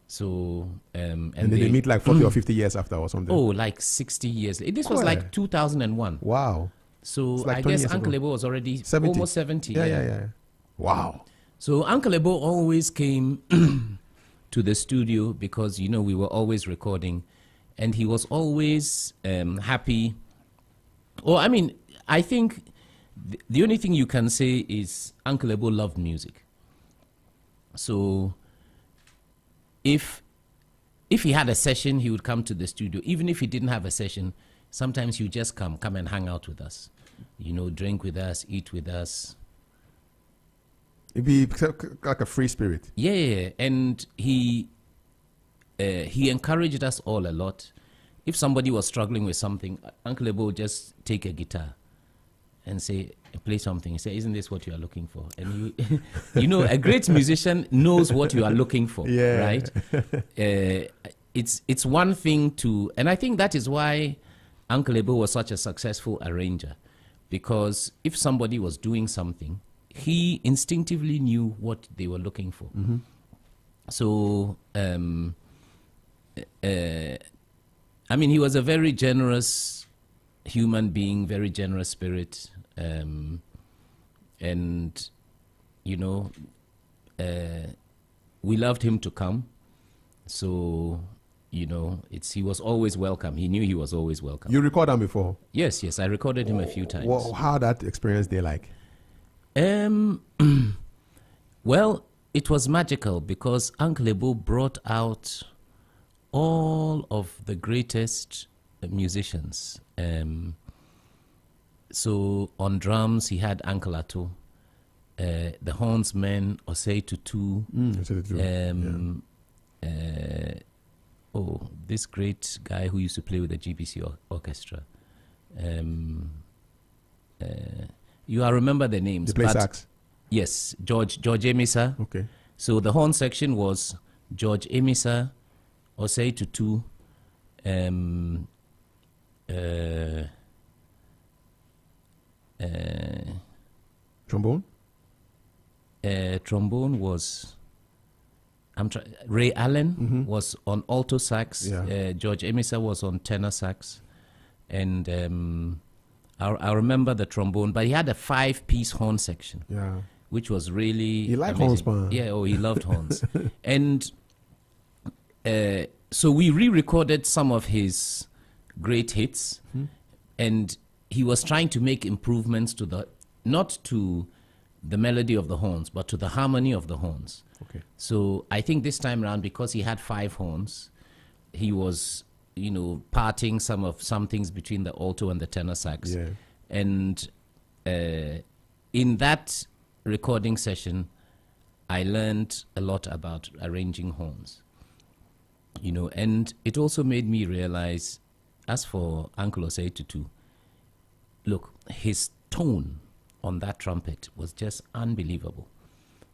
Speaker 6: So,
Speaker 2: And then they meet like 40 or 50 years after or something.
Speaker 6: oh, like 60 years. This was
Speaker 2: Oh,
Speaker 6: like 2001.
Speaker 2: Wow.
Speaker 6: So
Speaker 2: It's like
Speaker 6: I
Speaker 2: 20
Speaker 6: guess
Speaker 2: years
Speaker 6: Uncle
Speaker 2: ago.
Speaker 6: Ebo was already
Speaker 2: 70.
Speaker 6: almost 70.
Speaker 2: Yeah. Wow.
Speaker 6: So Uncle Ebo always came to the studio because, you know, we were always recording, and he was always happy. Or, I mean, I think the only thing you can say is Uncle Ebo loved music. So if he had a session, he would come to the studio. Even if he didn't have a session, sometimes he would just come and hang out with us. You know, drink with us, eat with us.
Speaker 2: It'd be like a free spirit.
Speaker 6: Yeah, and he encouraged us all a lot. If somebody was struggling with something, Uncle Ebo would just take a guitar and say, play something. He say, isn't this what you are looking for? And you know, a great musician knows what you are looking for,
Speaker 2: Yeah.
Speaker 6: right? It's one thing to, and I think that is why Uncle Ebo was such a successful arranger, because if somebody was doing something, he instinctively knew what they were looking for. I mean, he was a very generous human being, very generous spirit. And, you know, we loved him to come. So, you know, he was always welcome. He knew he was always welcome.
Speaker 2: You recorded him before?
Speaker 6: Yes, I recorded him a few times.
Speaker 2: How that experience they like?
Speaker 6: Well, it was magical because Uncle Ebo brought out all of the greatest musicians. So on drums, he had Uncle Ato. The hornsmen, Osei Tutu. This great guy who used to play with the GBC orchestra. I remember the names.
Speaker 2: They play sax?
Speaker 6: Yes, George Emisa.
Speaker 2: Okay.
Speaker 6: So the horn section was George Emisa, Osei Tutu,
Speaker 2: trombone?
Speaker 6: Trombone was Ray Allen was on alto sax.
Speaker 2: Yeah.
Speaker 6: George Emisa was on tenor sax, and I remember the trombone. But he had a 5-piece horn section.
Speaker 2: Yeah.
Speaker 6: Which was really
Speaker 2: he liked
Speaker 6: amazing.
Speaker 2: horns, man.
Speaker 6: Yeah, he loved horns. And so we re-recorded some of his great hits, and he was trying to make improvements to not to the melody of the horns, but to the harmony of the horns.
Speaker 2: Okay.
Speaker 6: So I think this time around, because he had 5 horns, he was, you know, parting some things between the alto and the tenor sax.
Speaker 2: Yeah.
Speaker 6: And in that recording session, I learned a lot about arranging horns, you know, and it also made me realize, as for Uncle Osei Tutu, look, his tone on that trumpet was just unbelievable.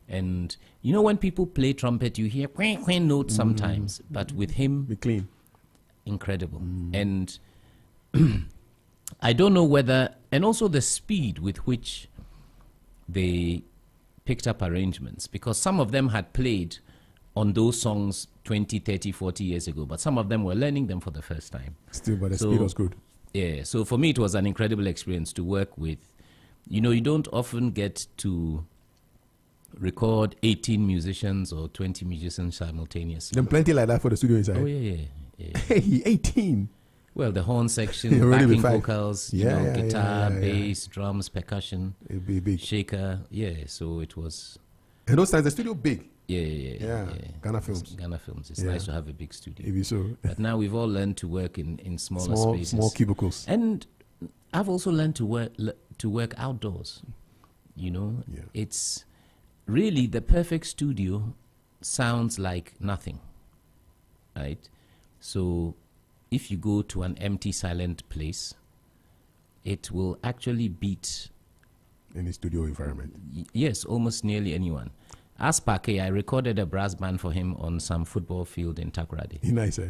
Speaker 6: And you know, when people play trumpet, you hear quang quang notes sometimes, but with him,
Speaker 2: Be clean.
Speaker 6: incredible. And I don't know whether, and also the speed with which they picked up arrangements, because some of them had played on those songs 20, 30, 40 years ago, but some of them were learning them for the first time.
Speaker 2: Still, but the
Speaker 6: So-
Speaker 2: speed was good.
Speaker 6: Yeah, so for me, it was an incredible experience to work with. You know, you don't often get to record 18 musicians or 20 musicians simultaneously.
Speaker 2: Then plenty like that for the studio inside.
Speaker 6: Oh, yeah.
Speaker 2: Hey, 18.
Speaker 6: Well, the horn section,
Speaker 2: Already
Speaker 6: backing
Speaker 2: with 5.
Speaker 6: vocals,
Speaker 2: Yeah, yeah,
Speaker 6: guitar,
Speaker 2: yeah.
Speaker 6: bass, drums, percussion,
Speaker 2: It'd be big.
Speaker 6: shaker. Yeah, so it was,
Speaker 2: And those times, the studio big.
Speaker 6: yeah.
Speaker 2: Ghana Films.
Speaker 6: Ghana Films. It's
Speaker 2: Yeah.
Speaker 6: nice to have a big studio.
Speaker 2: If you so.
Speaker 6: But now we've all learned to work in smaller
Speaker 2: Small,
Speaker 6: spaces.
Speaker 2: small cubicles.
Speaker 6: And I've also learned to work outdoors. You know,
Speaker 2: Yeah.
Speaker 6: it's really the perfect studio sounds like nothing, right? So if you go to an empty, silent place, it will actually beat,
Speaker 2: In a studio environment.
Speaker 6: yes, almost nearly anyone. As Pake, I recorded a brass band for him on some football field in Takoradi.
Speaker 2: He nice, eh?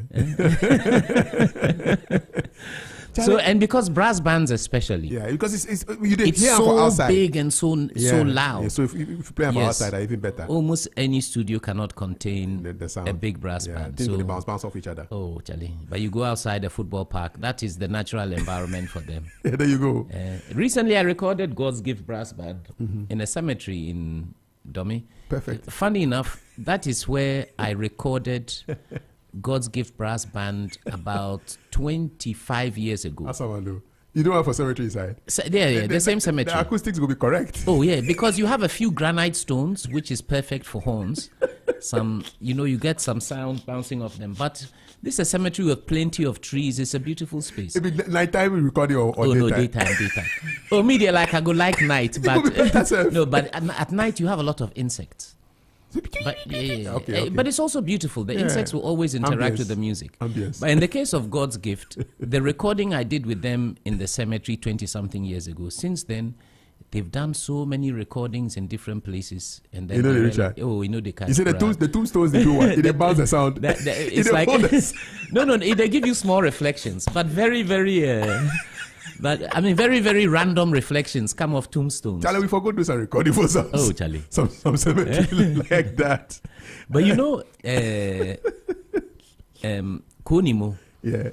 Speaker 6: So, and because brass bands especially,
Speaker 2: Yeah, because it's you did
Speaker 6: it's
Speaker 2: hear for
Speaker 6: so
Speaker 2: outside.
Speaker 6: big and so loud.
Speaker 2: Yeah, so if you play for
Speaker 6: Yes.
Speaker 2: outside, even better.
Speaker 6: Almost any studio cannot contain
Speaker 2: The sound.
Speaker 6: a big brass
Speaker 2: Yeah,
Speaker 6: band.
Speaker 2: things
Speaker 6: So,
Speaker 2: will bounce off each other.
Speaker 6: oh, Charlie. But you go outside a football park, that is the natural environment for them.
Speaker 2: Yeah, there you go.
Speaker 6: Recently, I recorded God's Gift Brass Band in a cemetery in Domi.
Speaker 2: Perfect.
Speaker 6: Funny enough, that is where I recorded God's Gift Brass Band about 25 years ago.
Speaker 2: That's how I know. You don't have for cemetery side.
Speaker 6: So, the same cemetery.
Speaker 2: The acoustics will be correct.
Speaker 6: Oh yeah, because you have a few granite stones, which is perfect for horns. Some, you get some sound bouncing off them. But this is a cemetery with plenty of trees. It's a beautiful space.
Speaker 2: It be nighttime recording or
Speaker 6: Oh no,
Speaker 2: daytime.
Speaker 6: daytime. Oh, media like I go like night, but
Speaker 2: be better, sir.
Speaker 6: no, but at night you have a lot of insects. But
Speaker 2: Okay.
Speaker 6: but it's also beautiful. The insects will always interact
Speaker 2: Ambience.
Speaker 6: with the music.
Speaker 2: Ambience.
Speaker 6: But in the case of God's Gift, the recording I did with them in the cemetery 20-something years ago, since then, they've done so many recordings in different places. And then
Speaker 2: You know
Speaker 6: they
Speaker 2: the
Speaker 6: realize-
Speaker 2: Richard?
Speaker 6: oh, they catch
Speaker 2: You see the
Speaker 6: crowd.
Speaker 2: tombstones they do what? They bounce the sound.
Speaker 6: It's
Speaker 2: They
Speaker 6: like
Speaker 2: hold it.
Speaker 6: no, they give you small reflections, but very, but I mean, very, very random reflections come off tombstones.
Speaker 2: Charlie, we forgot to do some recording for some.
Speaker 6: Oh, Charlie.
Speaker 2: Some cemetery like that.
Speaker 6: But Konimo,
Speaker 2: Yeah.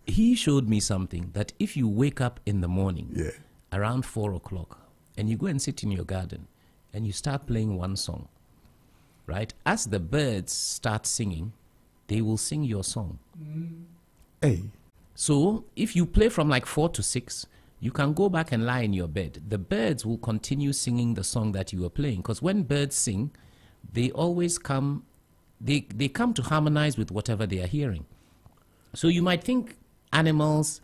Speaker 6: he showed me something that if you wake up in the morning
Speaker 2: Yeah.
Speaker 6: around 4 o'clock and you go and sit in your garden and you start playing one song, right? As the birds start singing, they will sing your song.
Speaker 2: Hey.
Speaker 6: So if you play from like 4 to 6, you can go back and lie in your bed. The birds will continue singing the song that you were playing. Because when birds sing, they always come, they come to harmonize with whatever they are hearing. So you might think animals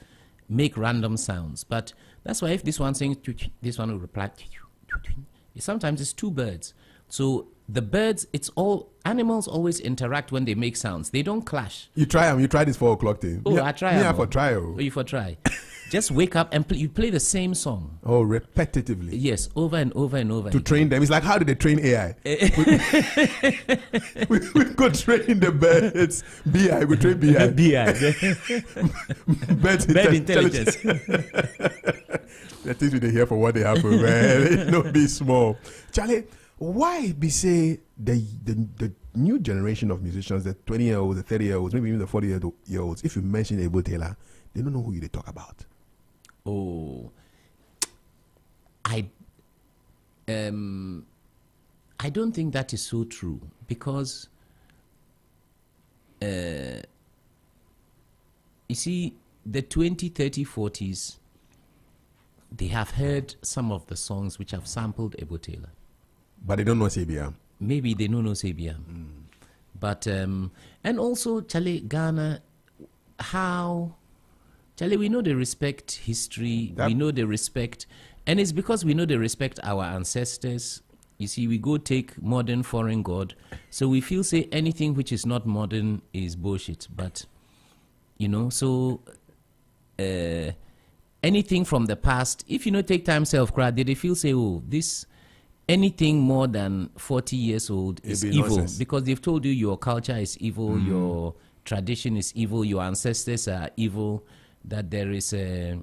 Speaker 6: make random sounds, but that's why if this one sings, this one will reply. Sometimes it's two birds. So the birds, it's all, animals always interact when they make sounds. They don't clash.
Speaker 2: You try them. You try this 4 o'clock thing.
Speaker 6: Oh, I try.
Speaker 2: Yeah, for trial.
Speaker 6: Oh, you for try. Just wake up and you play the same song.
Speaker 2: Oh, repetitively.
Speaker 6: Yes, over and over and over.
Speaker 2: To train them. It's like, how do they train AI? we could train the birds. BI, we train BI. Bird
Speaker 6: intelligence.
Speaker 2: The things we dey hear for what they happen, man. It no be small. Charlie, why be say the new generation of musicians, the 20-year-olds, the 30-year-olds, maybe even the 40-year-olds, if you mention Abel Taylor, they don't know who they talk about?
Speaker 6: Oh, I don't think that is so true, because you see, the 20, 30, 40s, they have heard some of the songs which have sampled Abel Taylor.
Speaker 2: But they don't know Sabia.
Speaker 6: Maybe they don't know Sabia. But, and also, Charlie, Ghana, how... Charlie, we know they respect history. We know they respect... And it's because we know they respect our ancestors. You see, we go take modern foreign god. So we feel, say, anything which is not modern is bullshit. But, you know, so... anything from the past, if you know, take time self-crowd, they feel, say, oh, this... Anything more than 40 years old is evil.
Speaker 2: Nonsense.
Speaker 6: Because they've told you your culture is evil, your tradition is evil, your ancestors are evil, that there is a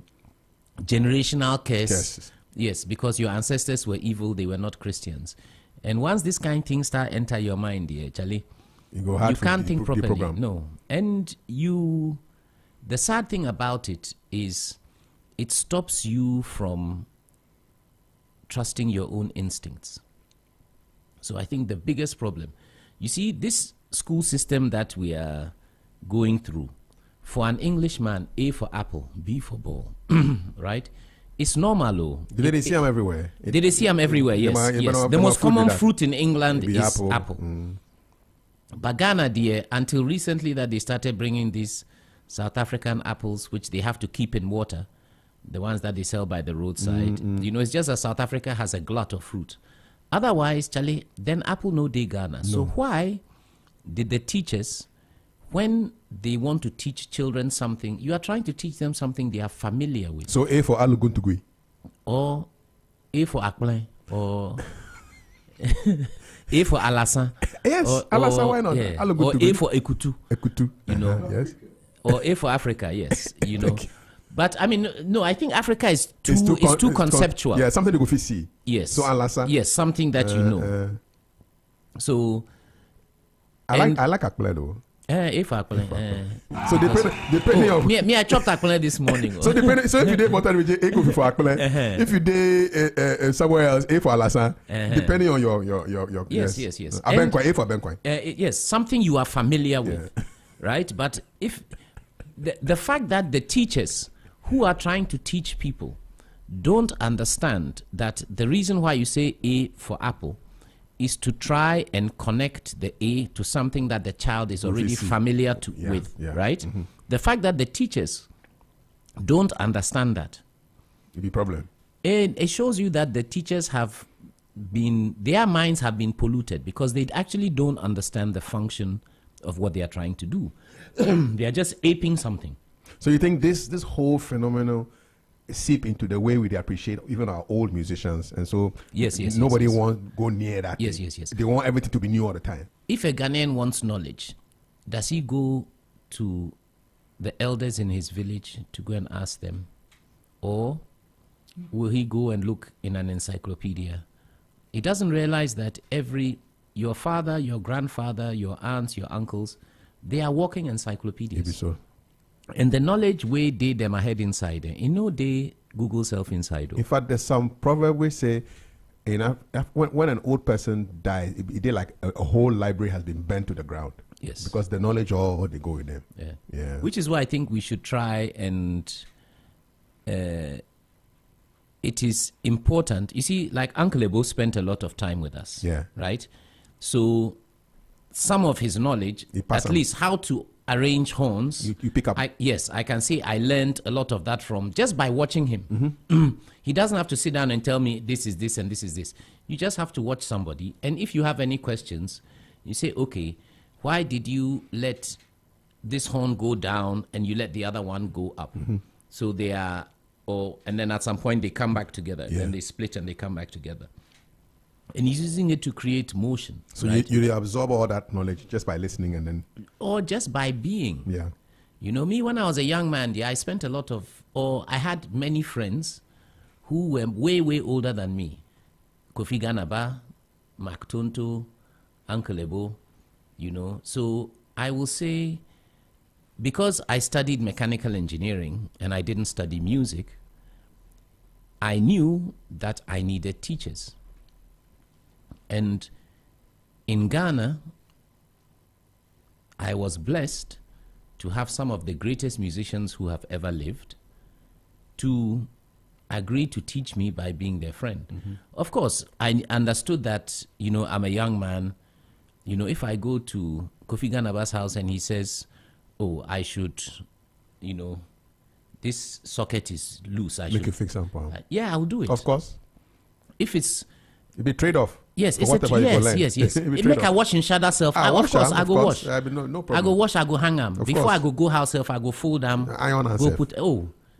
Speaker 6: generational curse.
Speaker 2: Yes.
Speaker 6: Yes, because your ancestors were evil, they were not Christians. And once this kind of thing start enter your mind, dear Charlie,
Speaker 2: You
Speaker 6: can't think properly.
Speaker 2: Program.
Speaker 6: No. And the sad thing about it is it stops you from trusting your own instincts. So I think the biggest problem, you see, this school system that we are going through, for an Englishman, A for apple, B for ball, right? It's normal, oh.
Speaker 2: Did they see them everywhere?
Speaker 6: Did they see them everywhere? Yes. The most common fruit in England is apple. But Ghana, dear, until recently that they started bringing these South African apples, which they have to keep in water, the ones that they sell by the roadside. You know, it's just that South Africa has a glut of fruit. Otherwise, Charlie, then apple no day Ghana. No. So why did the teachers, when they want to teach children something, you are trying to teach them something they are familiar with?
Speaker 2: So A for Aluguntugui.
Speaker 6: Or A for Akple, or A for Alasan.
Speaker 2: Yes, Alasan, why not?
Speaker 6: Yeah. Or A for Ekutu.
Speaker 2: Ekutu.
Speaker 6: You know.
Speaker 2: Yes.
Speaker 6: Or A for Africa, yes. You know. But I mean, no, I think Africa is too conceptual.
Speaker 2: Yeah, something you go see.
Speaker 6: Yes.
Speaker 2: So Alasa.
Speaker 6: Yes, something that you know. So
Speaker 2: I like Akple though.
Speaker 6: If Akple.
Speaker 2: So depending on
Speaker 6: me, I chopped Akple this morning.
Speaker 2: So if you did Montana with A go for Akple, if you did somewhere else, A for Alasa, depending on your
Speaker 6: yes.
Speaker 2: Abenkwa, A for Abenkwa.
Speaker 6: Yes, something you are familiar with, right? But if the fact that the teachers who are trying to teach people don't understand that the reason why you say A for apple is to try and connect the A to something that the child is already familiar with, right? The fact that the teachers don't understand that,
Speaker 2: it'll be a problem.
Speaker 6: It shows you that the teachers their minds have been polluted because they actually don't understand the function of what they are trying to do. They are just aping something.
Speaker 2: So you think this whole phenomenon seep into the way we appreciate even our old musicians, and so nobody wants to go near that.
Speaker 6: Yes.
Speaker 2: They want everything to be new all the time.
Speaker 6: If a Ghanaian wants knowledge, does he go to the elders in his village to go and ask them, or will he go and look in an encyclopedia? He doesn't realize that your father, your grandfather, your aunts, your uncles, they are walking encyclopedias.
Speaker 2: Maybe so.
Speaker 6: And the knowledge way they them ahead inside. They Google self inside.
Speaker 2: In fact, there's some proverb we say, when an old person dies, it like a whole library has been burnt to the ground.
Speaker 6: Yes.
Speaker 2: Because the knowledge all they go with them. Yeah.
Speaker 6: Which is why I think we should try and it is important. You see, like Uncle Ebo spent a lot of time with us.
Speaker 2: Yeah.
Speaker 6: Right? So some of his knowledge, at least how to arrange horns.
Speaker 2: You pick up.
Speaker 6: Yes, I can say I learned a lot of that from just by watching him. He doesn't have to sit down and tell me this is this and this is this. You just have to watch somebody. And if you have any questions, you say, okay, why did you let this horn go down and you let the other one go up? So they are, and then at some point they come back together. And then they split and they come back together. And he's using it to create motion.
Speaker 2: So
Speaker 6: right?
Speaker 2: you absorb all that knowledge just by listening and then...
Speaker 6: Or just by being.
Speaker 2: Yeah.
Speaker 6: Me, when I was a young man, I spent a lot of... I had many friends who were way, way older than me. Kofi Ganaba, Mark Tonto, Uncle Ebo, So I will say, because I studied mechanical engineering and I didn't study music, I knew that I needed teachers. And in Ghana, I was blessed to have some of the greatest musicians who have ever lived to agree to teach me by being their friend. Of course, I understood that, I'm a young man. If I go to Kofi Ganaba's house and he says, oh, I should, this socket is loose. I
Speaker 2: Make
Speaker 6: should
Speaker 2: it fix something.
Speaker 6: Yeah, I'll do it.
Speaker 2: Of course.
Speaker 6: If it's...
Speaker 2: It'd be trade-off.
Speaker 6: Yes, it's yes. It make I wash in shadow self. Of course, I go wash.
Speaker 2: No problem.
Speaker 6: I go wash, I go hang them. Before
Speaker 2: course.
Speaker 6: I go house self, I go fold them.
Speaker 2: Iron and
Speaker 6: go
Speaker 2: self.
Speaker 6: put,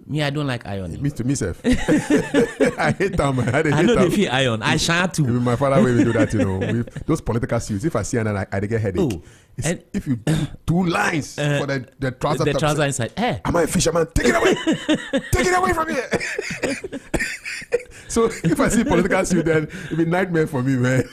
Speaker 6: me, I don't like ironing.
Speaker 2: Me to myself. I hate them, man.
Speaker 6: I know they feel iron. I shall too.
Speaker 2: My father will do that, With those political suits, if I see and I get headache.
Speaker 6: And
Speaker 2: if you do 2 lines for the trouser,
Speaker 6: the trouser inside. Hey.
Speaker 2: Am I a fisherman? Take it away. Take it away from here. So if I see political suit, then it'll be nightmare for me, man.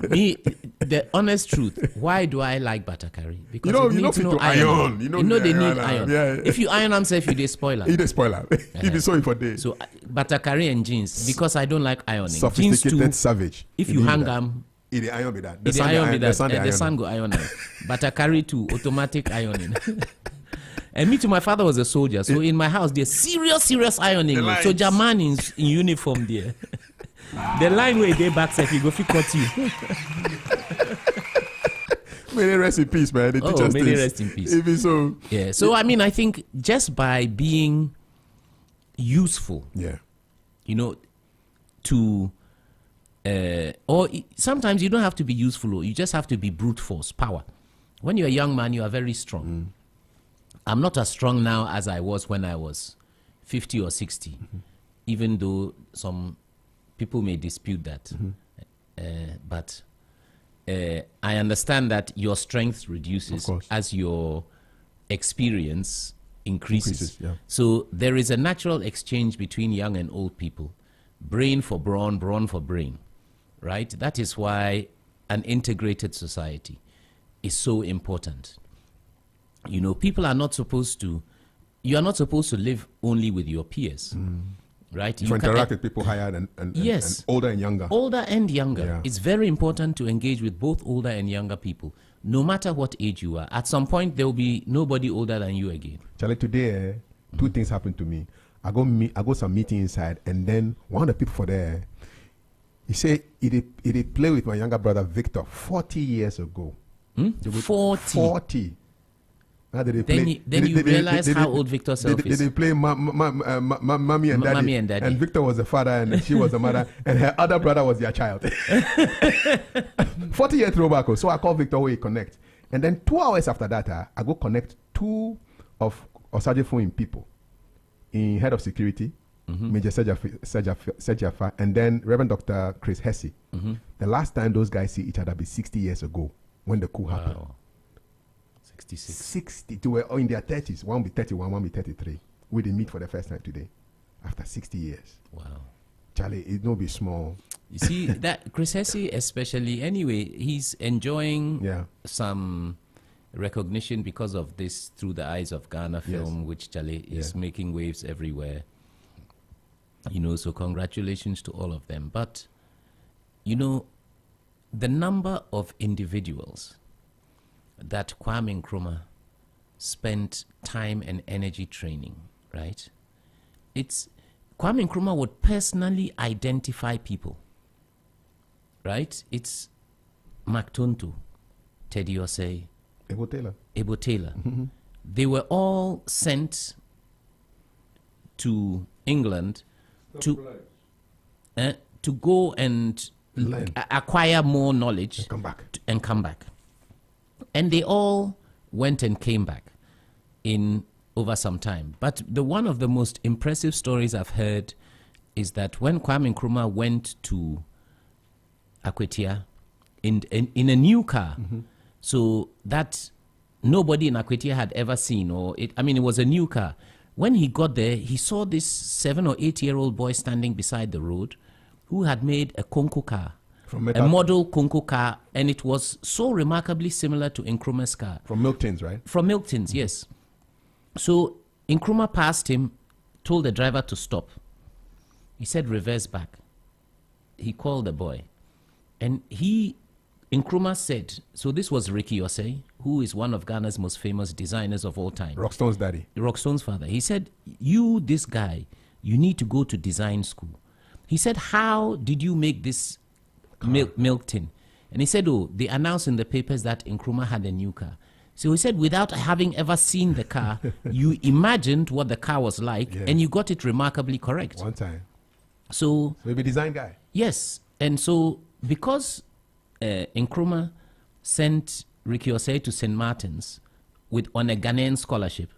Speaker 6: Me, the honest truth, why do I like Batakari? Because
Speaker 2: you know fit to iron.
Speaker 6: They need iron.
Speaker 2: Yeah.
Speaker 6: If you iron themselves, you dey spoiler.
Speaker 2: You dey spoiler. You be sorry for days.
Speaker 6: So Batakari and jeans, because I don't like ironing.
Speaker 2: Sophisticated
Speaker 6: jeans too,
Speaker 2: savage.
Speaker 6: If you hang them,
Speaker 2: it iron be that.
Speaker 6: The sun go iron. Batakari too, automatic ironing. And me too, my father was a soldier. So in my house, there's serious ironing. So German in uniform there. The line where they back if you go fit cut you.
Speaker 2: May rest in peace, man.
Speaker 6: May they rest in peace.
Speaker 2: Even so.
Speaker 6: Yeah. So I think just by being useful, to or sometimes you don't have to be useful, you just have to be brute force, power. When you're a young man, you are very strong. I'm not as strong now as I was when I was 50 or 60, even though some people may dispute that. But I understand that your strength reduces as your experience increases. So there is a natural exchange between young and old people. Brain for brawn, brawn for brain, right? That is why an integrated society is so important. People are not supposed to, you are not supposed to live only with your peers, right?
Speaker 2: You interact with people higher and older and younger.
Speaker 6: Older and younger.
Speaker 2: Yeah.
Speaker 6: It's very important to engage with both older and younger people, no matter what age you are. At some point, there will be nobody older than you again.
Speaker 2: Charlie, today, 2 things happened to me. I go some meeting inside, and then one of the people for there, he said he did play with my younger brother Victor 40 years ago. 40. Now
Speaker 6: Then you realize how old Victor self is.
Speaker 2: They play mommy and daddy.
Speaker 6: Mommy and daddy.
Speaker 2: And Victor was the father and she was the mother and her other brother was their child. 40 years throwback. So I call Victor we connect. And then 2 hours after that, I go connect 2 of Osajifo in people. In head of security, Major Sejafa, and then Reverend Dr. Chris Hesse. The last time those guys see each other be 60 years ago when the coup happened.
Speaker 6: 66.
Speaker 2: 60. They were all in their 30s. One will be 31, one will be 33. We did meet for the first time today after 60 years.
Speaker 6: Wow.
Speaker 2: Charlie, it no be small.
Speaker 6: You see, that Chris Hesse especially, anyway, he's enjoying some recognition because of this Through the Eyes of Ghana
Speaker 2: Yes.
Speaker 6: film, which Charlie is
Speaker 2: Yeah.
Speaker 6: making waves everywhere. You know, so congratulations to all of them. But, you know, the number of individuals that Kwame Nkrumah spent time and energy training, right? It's Kwame Nkrumah would personally identify people, right? It's Mactonto, Teddy Osei,
Speaker 2: Ebo Taylor.
Speaker 6: Ebo Taylor. They were all sent to England to go and
Speaker 2: Learn.
Speaker 6: acquire more knowledge
Speaker 2: Come back.
Speaker 6: and come back. And they all went and came back in over some time. But one of the most impressive stories I've heard is that when Kwame Nkrumah went to Akwetia in a new car, so that nobody in Akwetia had ever seen, it was a new car. When he got there, he saw this 7 or 8-year-old boy standing beside the road who had made a Konko car,
Speaker 2: From
Speaker 6: a
Speaker 2: metal.
Speaker 6: model Konko car, and it was so remarkably similar to Nkrumah's car.
Speaker 2: From Milk Tins, right?
Speaker 6: From Milton's, yes. So Nkrumah passed him, told the driver to stop. He said, reverse back. He called the boy. And Nkrumah said, so this was Ricky Osei, who is one of Ghana's most famous designers of all time.
Speaker 2: Rockstone's daddy.
Speaker 6: Rockstone's father. He said, this guy, you need to go to design school. He said, how did you make this milk tin? And he said, they announced in the papers that Nkrumah had a new car. So he said, without having ever seen the car, you imagined what the car was like,
Speaker 2: Yeah.
Speaker 6: and you got it remarkably correct.
Speaker 2: One time.
Speaker 6: So,
Speaker 2: Maybe design guy.
Speaker 6: yes. And so, because Nkrumah sent Ricky Osei to St. Martin's on a Ghanaian scholarship,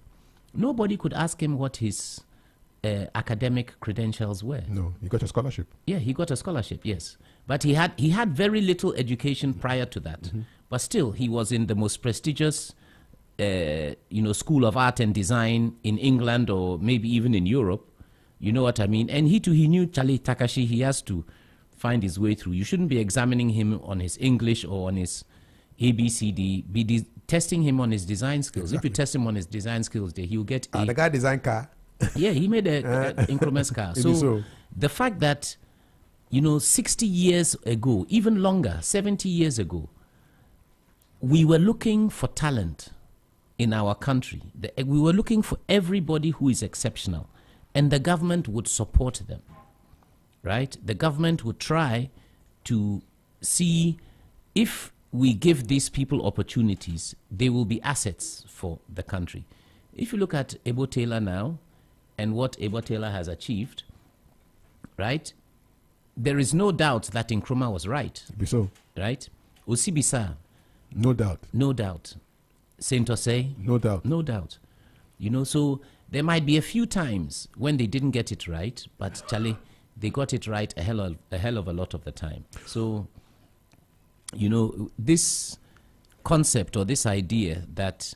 Speaker 6: nobody could ask him what his academic credentials were.
Speaker 2: No, you got your scholarship.
Speaker 6: Yeah, he got a scholarship, yes. But he had very little education prior to that. But still, he was in the most prestigious school of art and design in England, or maybe even in Europe. You know what I mean? And he knew Charlie Takashi. He has to find his way through. You shouldn't be examining him on his English or on his ABCD. Be testing him on his design skills. If you test him on his design skills, he'll get A.
Speaker 2: The guy designed car.
Speaker 6: Yeah, he made a Nkrumah's car.
Speaker 2: Maybe
Speaker 6: So
Speaker 2: so.
Speaker 6: the fact that, 60 years ago, even longer, 70 years ago, we were looking for talent in our country. We were looking for everybody who is exceptional, and the government would support them, right? The government would try to see if we give these people opportunities, they will be assets for the country. If you look at Ebo Taylor now and what Ebo Taylor has achieved, right? There is no doubt that Nkrumah was right,
Speaker 2: Be so.
Speaker 6: right? Osibisa,
Speaker 2: No doubt.
Speaker 6: no doubt. Saint Osei,
Speaker 2: No doubt.
Speaker 6: no doubt. So there might be a few times when they didn't get it right, but Charlie, they got it right a hell of a lot of the time. So, this concept or this idea that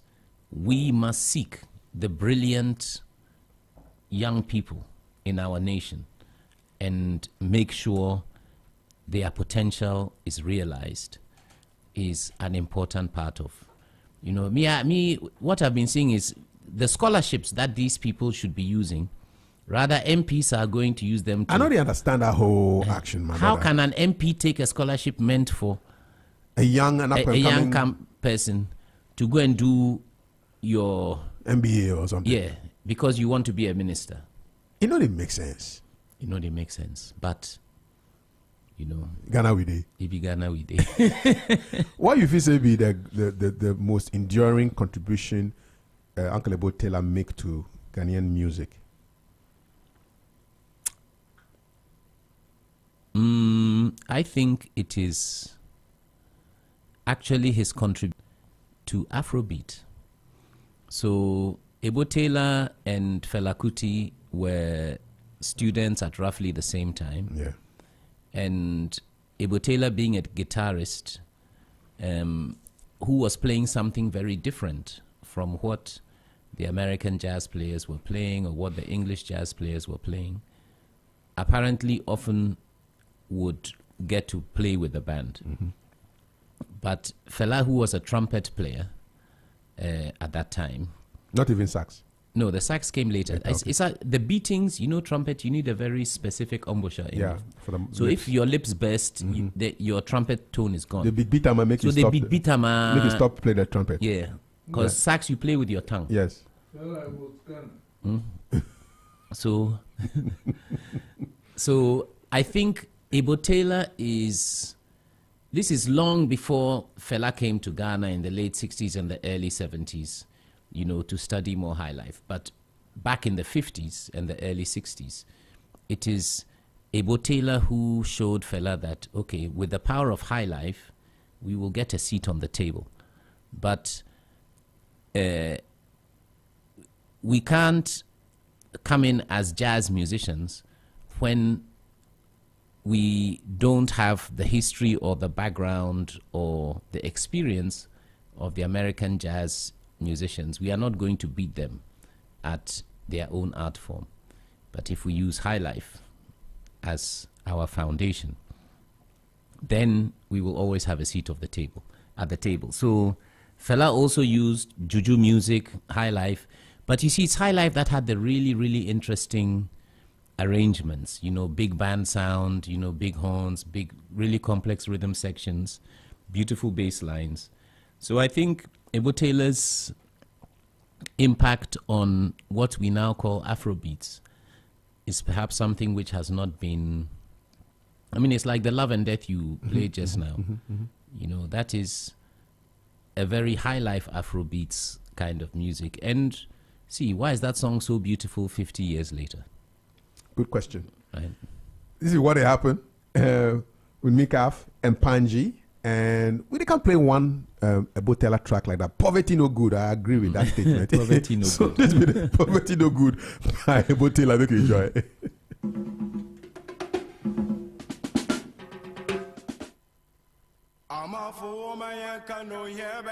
Speaker 6: we must seek the brilliant young people in our nation and make sure their potential is realized is an important part of, me, what I've been seeing is the scholarships that these people should be using, rather MPs are going to use them to.
Speaker 2: I know they understand that whole action, man.
Speaker 6: How can an MP take a scholarship meant for
Speaker 2: a young and up
Speaker 6: a
Speaker 2: and
Speaker 6: young
Speaker 2: coming
Speaker 6: person to go and do your,
Speaker 2: MBA or something?
Speaker 6: yeah, because you want to be a minister?
Speaker 2: It makes sense.
Speaker 6: They make sense. But,
Speaker 2: Ghana we dey.
Speaker 6: if you Ghana we did.
Speaker 2: What you feel say be the most enduring contribution Uncle Ebo Taylor make to Ghanaian music?
Speaker 6: I think it is actually his contribution to Afrobeat. So Ebo Taylor and Fela Kuti were students at roughly the same time.
Speaker 2: Yeah.
Speaker 6: And Ebo Taylor being a guitarist who was playing something very different from what the American jazz players were playing or what the English jazz players were playing, apparently often would get to play with the band. But Fela, who was a trumpet player, at that time.
Speaker 2: Not even sax.
Speaker 6: No, the sax came later. It's the beatings, trumpet, you need a very specific embouchure.
Speaker 2: For the
Speaker 6: so
Speaker 2: lips.
Speaker 6: if your lips burst, your trumpet tone is gone.
Speaker 2: The beat hammer make you stop.
Speaker 6: Make you
Speaker 2: stop playing the trumpet.
Speaker 6: Yeah, because sax you play with your tongue.
Speaker 2: Yes.
Speaker 6: So, so I think Ebo Taylor this is long before Fela came to Ghana in the late 60s and the early 70s, to study more high life. But back in the 50s and the early 60s, it is Ebo Taylor who showed Fela that, okay, with the power of high life, we will get a seat on the table. But we can't come in as jazz musicians when we don't have the history or the background or the experience of the American jazz musicians. We are not going to beat them at their own art form. But if we use high life as our foundation, then we will always have a seat at the table. So Fela also used juju music, high life, but you see, it's high life that had the really, really interesting arrangements, big band sound, big horns, big, really complex rhythm sections, beautiful bass lines. So I think Ebo Taylor's impact on what we now call Afrobeats is perhaps something which has not been, it's like the Love and Death you played just now. That is a very high life Afrobeats kind of music. And see, why is that song so beautiful 50 years later?
Speaker 2: Good question.
Speaker 6: Right.
Speaker 2: This is what happened with Mikaf and Panji, and we can't play one Ebo Taylor track like that. Poverty no good. I agree with that statement.
Speaker 6: Poverty no
Speaker 2: so
Speaker 6: good.
Speaker 2: This be the Poverty no good by Ebo Taylor. Make you enjoy.
Speaker 4: I'm a fool, man, can no hear me.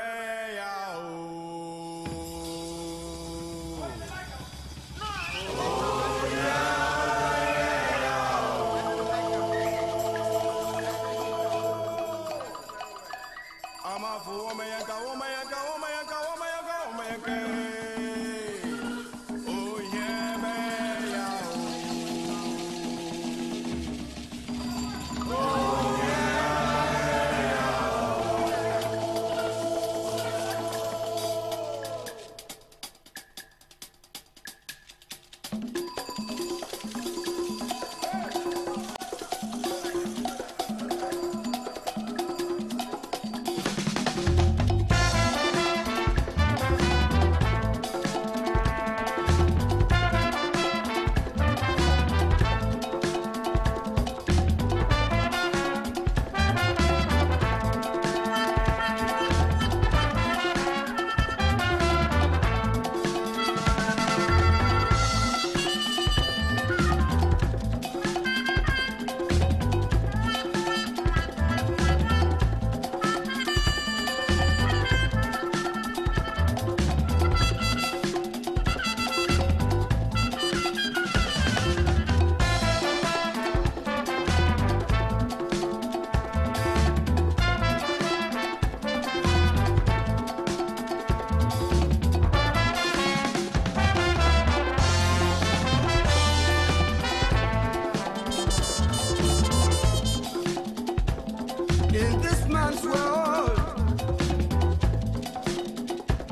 Speaker 4: In this man's world,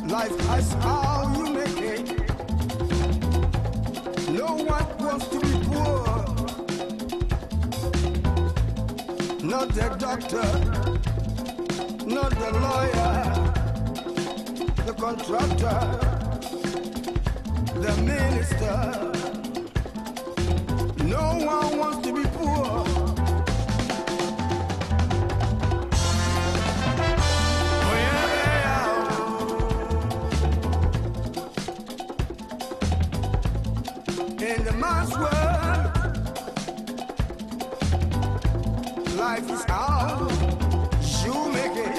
Speaker 4: life is how you make it. No one wants to be poor. Not the doctor, not the lawyer, the contractor, the minister. No one wants to be poor. In the man's world, life is how you make it.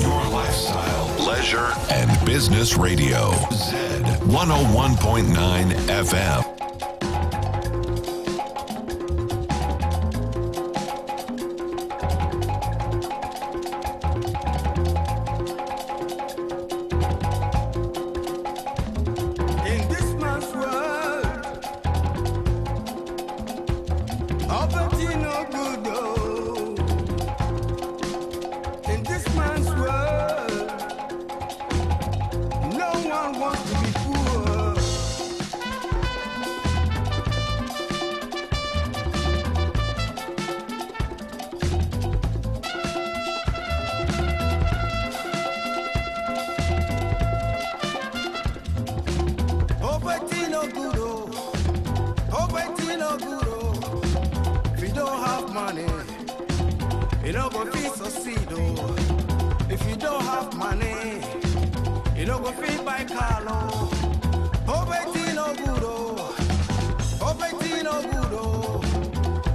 Speaker 3: Your lifestyle, leisure, and business radio. Z 101.9 FM.
Speaker 4: one wants to be poor. Poverty no good, oh. Poverty no good, oh. If you don't have money, you don't go feel succeed, oh. If you don't have money, you don't go feel by car, oh. Poverty no good, oh. Poverty no good, oh.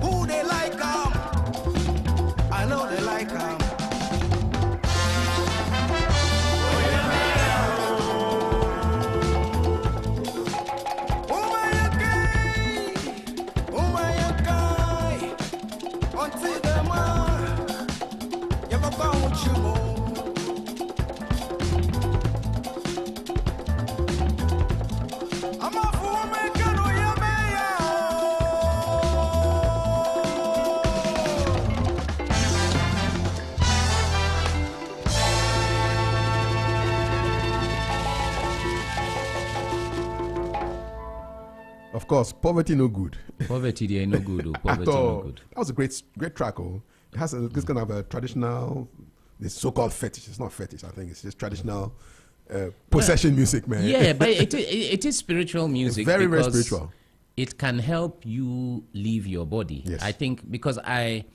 Speaker 4: Who they like 'em? I know they like 'em.
Speaker 2: Of course, poverty no good.
Speaker 6: Poverty, they ain't no good. Oh.
Speaker 2: At
Speaker 6: Poverty,
Speaker 2: all.
Speaker 6: no good.
Speaker 2: That was a great track. Oh, it has this kind of a traditional, this so-called fetish. It's not fetish. I think it's just traditional possession music, man.
Speaker 6: Yeah, but it is spiritual music.
Speaker 2: It's very, very
Speaker 6: because
Speaker 2: spiritual.
Speaker 6: It can help you leave your body.
Speaker 2: Yes.
Speaker 6: I think because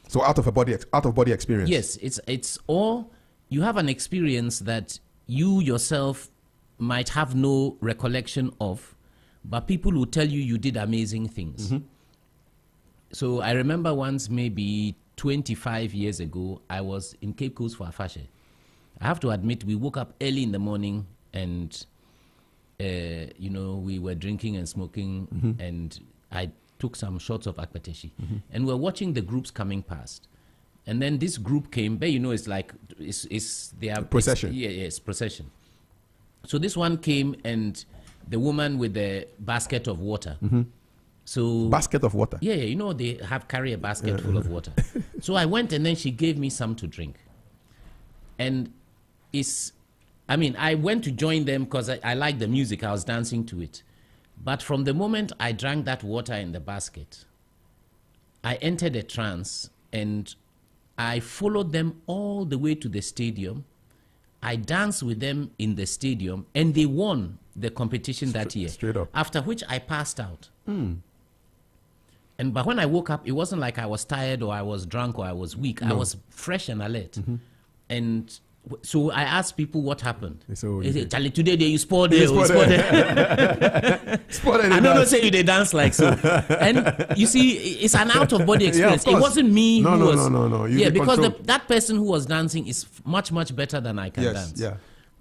Speaker 2: So out of body experience.
Speaker 6: Yes, it's or you have an experience that you yourself might have no recollection of, but people will tell you did amazing things.
Speaker 2: Mm-hmm.
Speaker 6: So I remember once, maybe 25 years ago, I was in Cape Coast for a fashion. I have to admit, we woke up early in the morning and, we were drinking and smoking,
Speaker 2: Mm-hmm.
Speaker 6: and I took some shots of akpateshi. And we're watching the groups coming past. And then this group came, but it's like, they are
Speaker 2: Procession.
Speaker 6: It's procession. So this one came, and the woman with the basket of water. So
Speaker 2: Basket of water.
Speaker 6: yeah, they carry a basket full of water. So I went, and then she gave me some to drink. And I went to join them because I liked the music. I was dancing to it. But from the moment I drank that water in the basket, I entered a trance, and I followed them all the way to the stadium. I danced with them in the stadium, and they won the competition that year.
Speaker 2: Straight up.
Speaker 6: After which I passed out. But when I woke up, it wasn't like I was tired or I was drunk or I was weak. I was fresh and alert. And so I asked people what happened.
Speaker 2: So
Speaker 6: They said, Charlie, today you spoiled it. I don't know, say you they dance like so. And you see, it's an out of body experience. It wasn't me
Speaker 2: No,
Speaker 6: who
Speaker 2: no,
Speaker 6: was.
Speaker 2: no. You
Speaker 6: Yeah,
Speaker 2: get
Speaker 6: because
Speaker 2: control.
Speaker 6: that person who was dancing is much, much better than I can
Speaker 2: Yes,
Speaker 6: dance.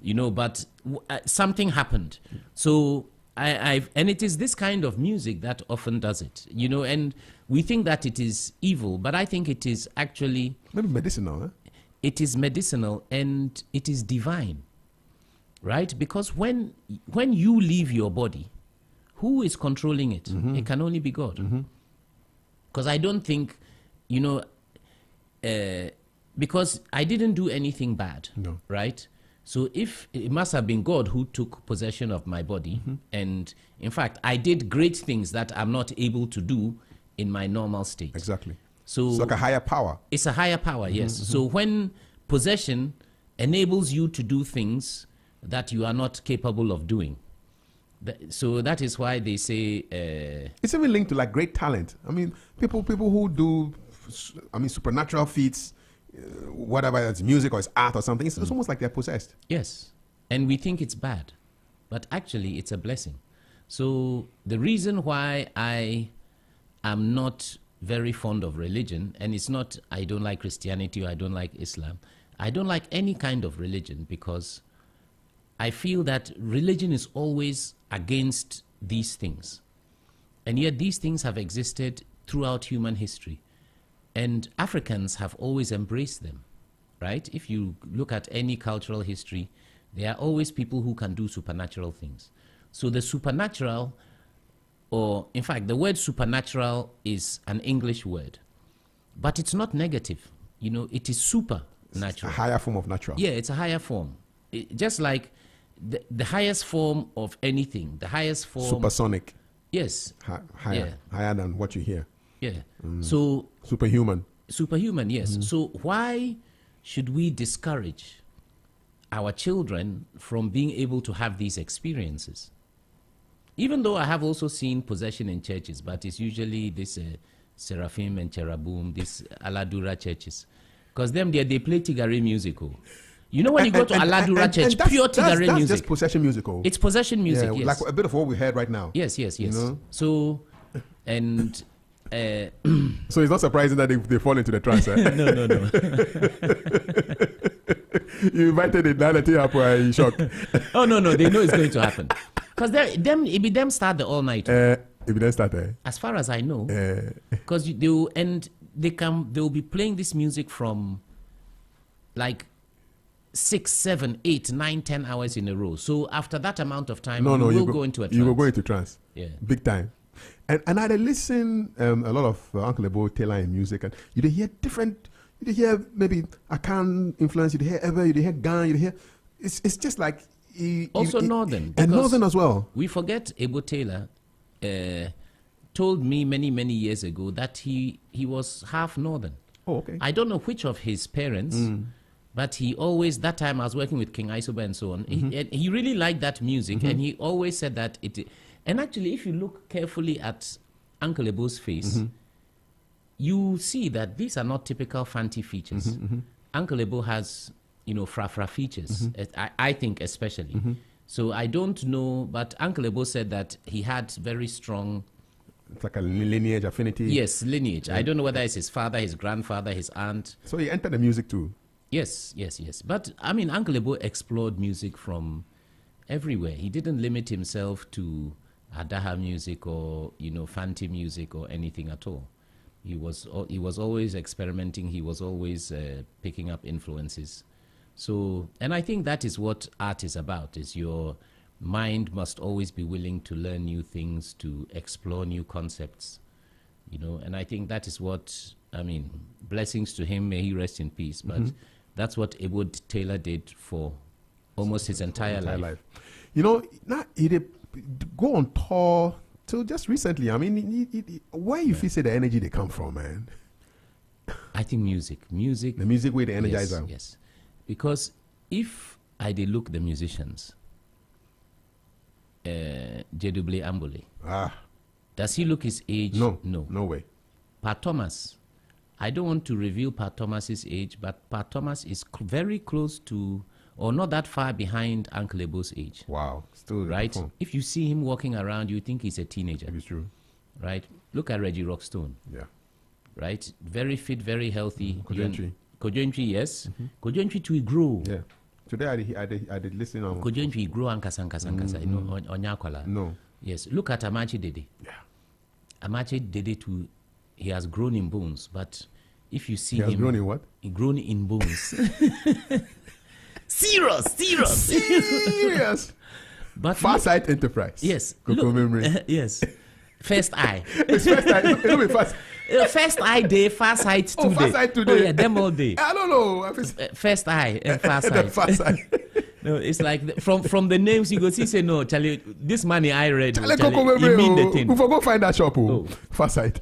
Speaker 2: yeah.
Speaker 6: But something happened. So and it is this kind of music that often does it, and we think that it is evil, but I think it is actually,
Speaker 2: Maybe medicinal, eh?
Speaker 6: it is medicinal and it is divine, right? Because when you leave your body, who is controlling it? It can only be God. Because I don't think, because I didn't do anything bad,
Speaker 2: No.
Speaker 6: right? So if it must have been God who took possession of my body, and in fact, I did great things that I'm not able to do in my normal state.
Speaker 2: Exactly.
Speaker 6: So
Speaker 2: It's like a higher power.
Speaker 6: it's a higher power, yes. So when possession enables you to do things that you are not capable of doing, so that is why they say,
Speaker 2: It's even linked to like great talent. I mean, people who do, supernatural feats, whatever it's music or it's art or something. It's almost like they're possessed.
Speaker 6: yes, and we think it's bad, but actually it's a blessing. So the reason why I am not very fond of religion, and it's not I don't like Christianity or I don't like Islam, I don't like any kind of religion, because I feel that religion is always against these things. And yet these things have existed throughout human history. And Africans have always embraced them, right? If you look at any cultural history, there are always people who can do supernatural things. So the supernatural, or in fact, the word supernatural is an English word, but it's not negative. It is supernatural.
Speaker 2: A higher form of natural.
Speaker 6: Yeah, it's a higher form. Just like the highest form of anything, the highest form.
Speaker 2: Supersonic.
Speaker 6: Yes.
Speaker 2: Higher than what you hear.
Speaker 6: Yeah. So
Speaker 2: Superhuman.
Speaker 6: superhuman, yes. So why should we discourage our children from being able to have these experiences? Even though I have also seen possession in churches, but it's usually this Seraphim and Cherubim, these Aladura churches. Because them there, they play Tigare music. Oh. You know when you go to Aladura church, pure Tigare
Speaker 2: that's
Speaker 6: music.
Speaker 2: just possession musical.
Speaker 6: It's possession music,
Speaker 2: yeah,
Speaker 6: yes.
Speaker 2: like a bit of what we heard right now.
Speaker 6: Yes, yes, yes.
Speaker 2: You know?
Speaker 6: So, and...
Speaker 2: So it's not surprising that they fall into the trance. Eh?
Speaker 6: No.
Speaker 2: You invited it, now that you are in shock.
Speaker 6: Oh, no, they know it's going to happen. Because it be them start the all night.
Speaker 2: If you then start,
Speaker 6: As far as I know. Because they will be playing this music from like 6, 7, 8, 9, 10 hours in a row. So after that amount of time, you will go into a trance.
Speaker 2: You will go into trance.
Speaker 6: Yeah.
Speaker 2: Big time. And I listen a lot of Uncle Ebo Taylor in music, and you hear different. You hear maybe Akan influence. You hear Ever. You hear Gan. You hear. It's just like.
Speaker 6: Northern.
Speaker 2: And Northern as well.
Speaker 6: We forget Ebo Taylor told me many years ago that he was half Northern.
Speaker 2: Oh, okay.
Speaker 6: I don't know which of his parents, but he always, that time I was working with King Isoba and so on, he really liked that music, and he always said that it. And actually, if you look carefully at Uncle Ebo's face, you see that these are not typical Fanti features. Uncle Ebo has, fra features, I think especially. So I don't know, but Uncle Ebo said that he had very strong...
Speaker 2: It's like a lineage affinity.
Speaker 6: Yes, lineage. Yeah. I don't know whether it's his father, his grandfather, his aunt.
Speaker 2: So he entered the music too.
Speaker 6: Yes. But, I mean, Uncle Ebo explored music from everywhere. He didn't limit himself to Adaha music or, Fanti music or anything at all. He was always experimenting. He was always picking up influences. So, and I think that is what art is about, is your mind must always be willing to learn new things, to explore new concepts, and I think that is what, blessings to him, may he rest in peace, but that's what Ebo Taylor did for almost his entire life.
Speaker 2: Now he did go on tour till just recently. Where you feel say the energy they come from, man?
Speaker 6: I think music.
Speaker 2: The music way they energize them.
Speaker 6: Yes. Because if I did look the musicians, J.W. Ambole. Does he look his age?
Speaker 2: No way.
Speaker 6: Pat Thomas. I don't want to reveal Pat Thomas's age, but Pat Thomas is very close to, or not that far behind, Uncle Ebo's age.
Speaker 2: Wow. Still
Speaker 6: right? If you see him walking around, you think he's a teenager.
Speaker 2: It's true.
Speaker 6: Right? Look at Reggie Rockstone.
Speaker 2: Yeah.
Speaker 6: Right? Very fit, very healthy.
Speaker 2: Kojontri,
Speaker 6: yes. Kojontri to grow.
Speaker 2: Yeah. Today I did listen on
Speaker 6: Kojontri grow ankasa, Onyakwala.
Speaker 2: No.
Speaker 6: Yes. Look at Amachi Dede.
Speaker 2: Yeah.
Speaker 6: Amachi Dede too, he has grown in bones, but if you see him...
Speaker 2: He has grown in what?
Speaker 6: He grown in bones. Serious. But
Speaker 2: Farsight Enterprise.
Speaker 6: Yes.
Speaker 2: Coco memory.
Speaker 6: Yes. First Eye.
Speaker 2: It's First Eye. It'll be fast.
Speaker 6: First Eye Day, Farsight today.
Speaker 2: Oh, Farsight today.
Speaker 6: Oh, yeah, them all day.
Speaker 2: I don't know.
Speaker 6: First Eye and Farsight.
Speaker 2: Farsight.
Speaker 6: No, it's like from the names you go see, say, no, Charlie, this money I read.
Speaker 2: Charlie, you
Speaker 6: mean the thing.
Speaker 2: We forgot find that shop. Farsight.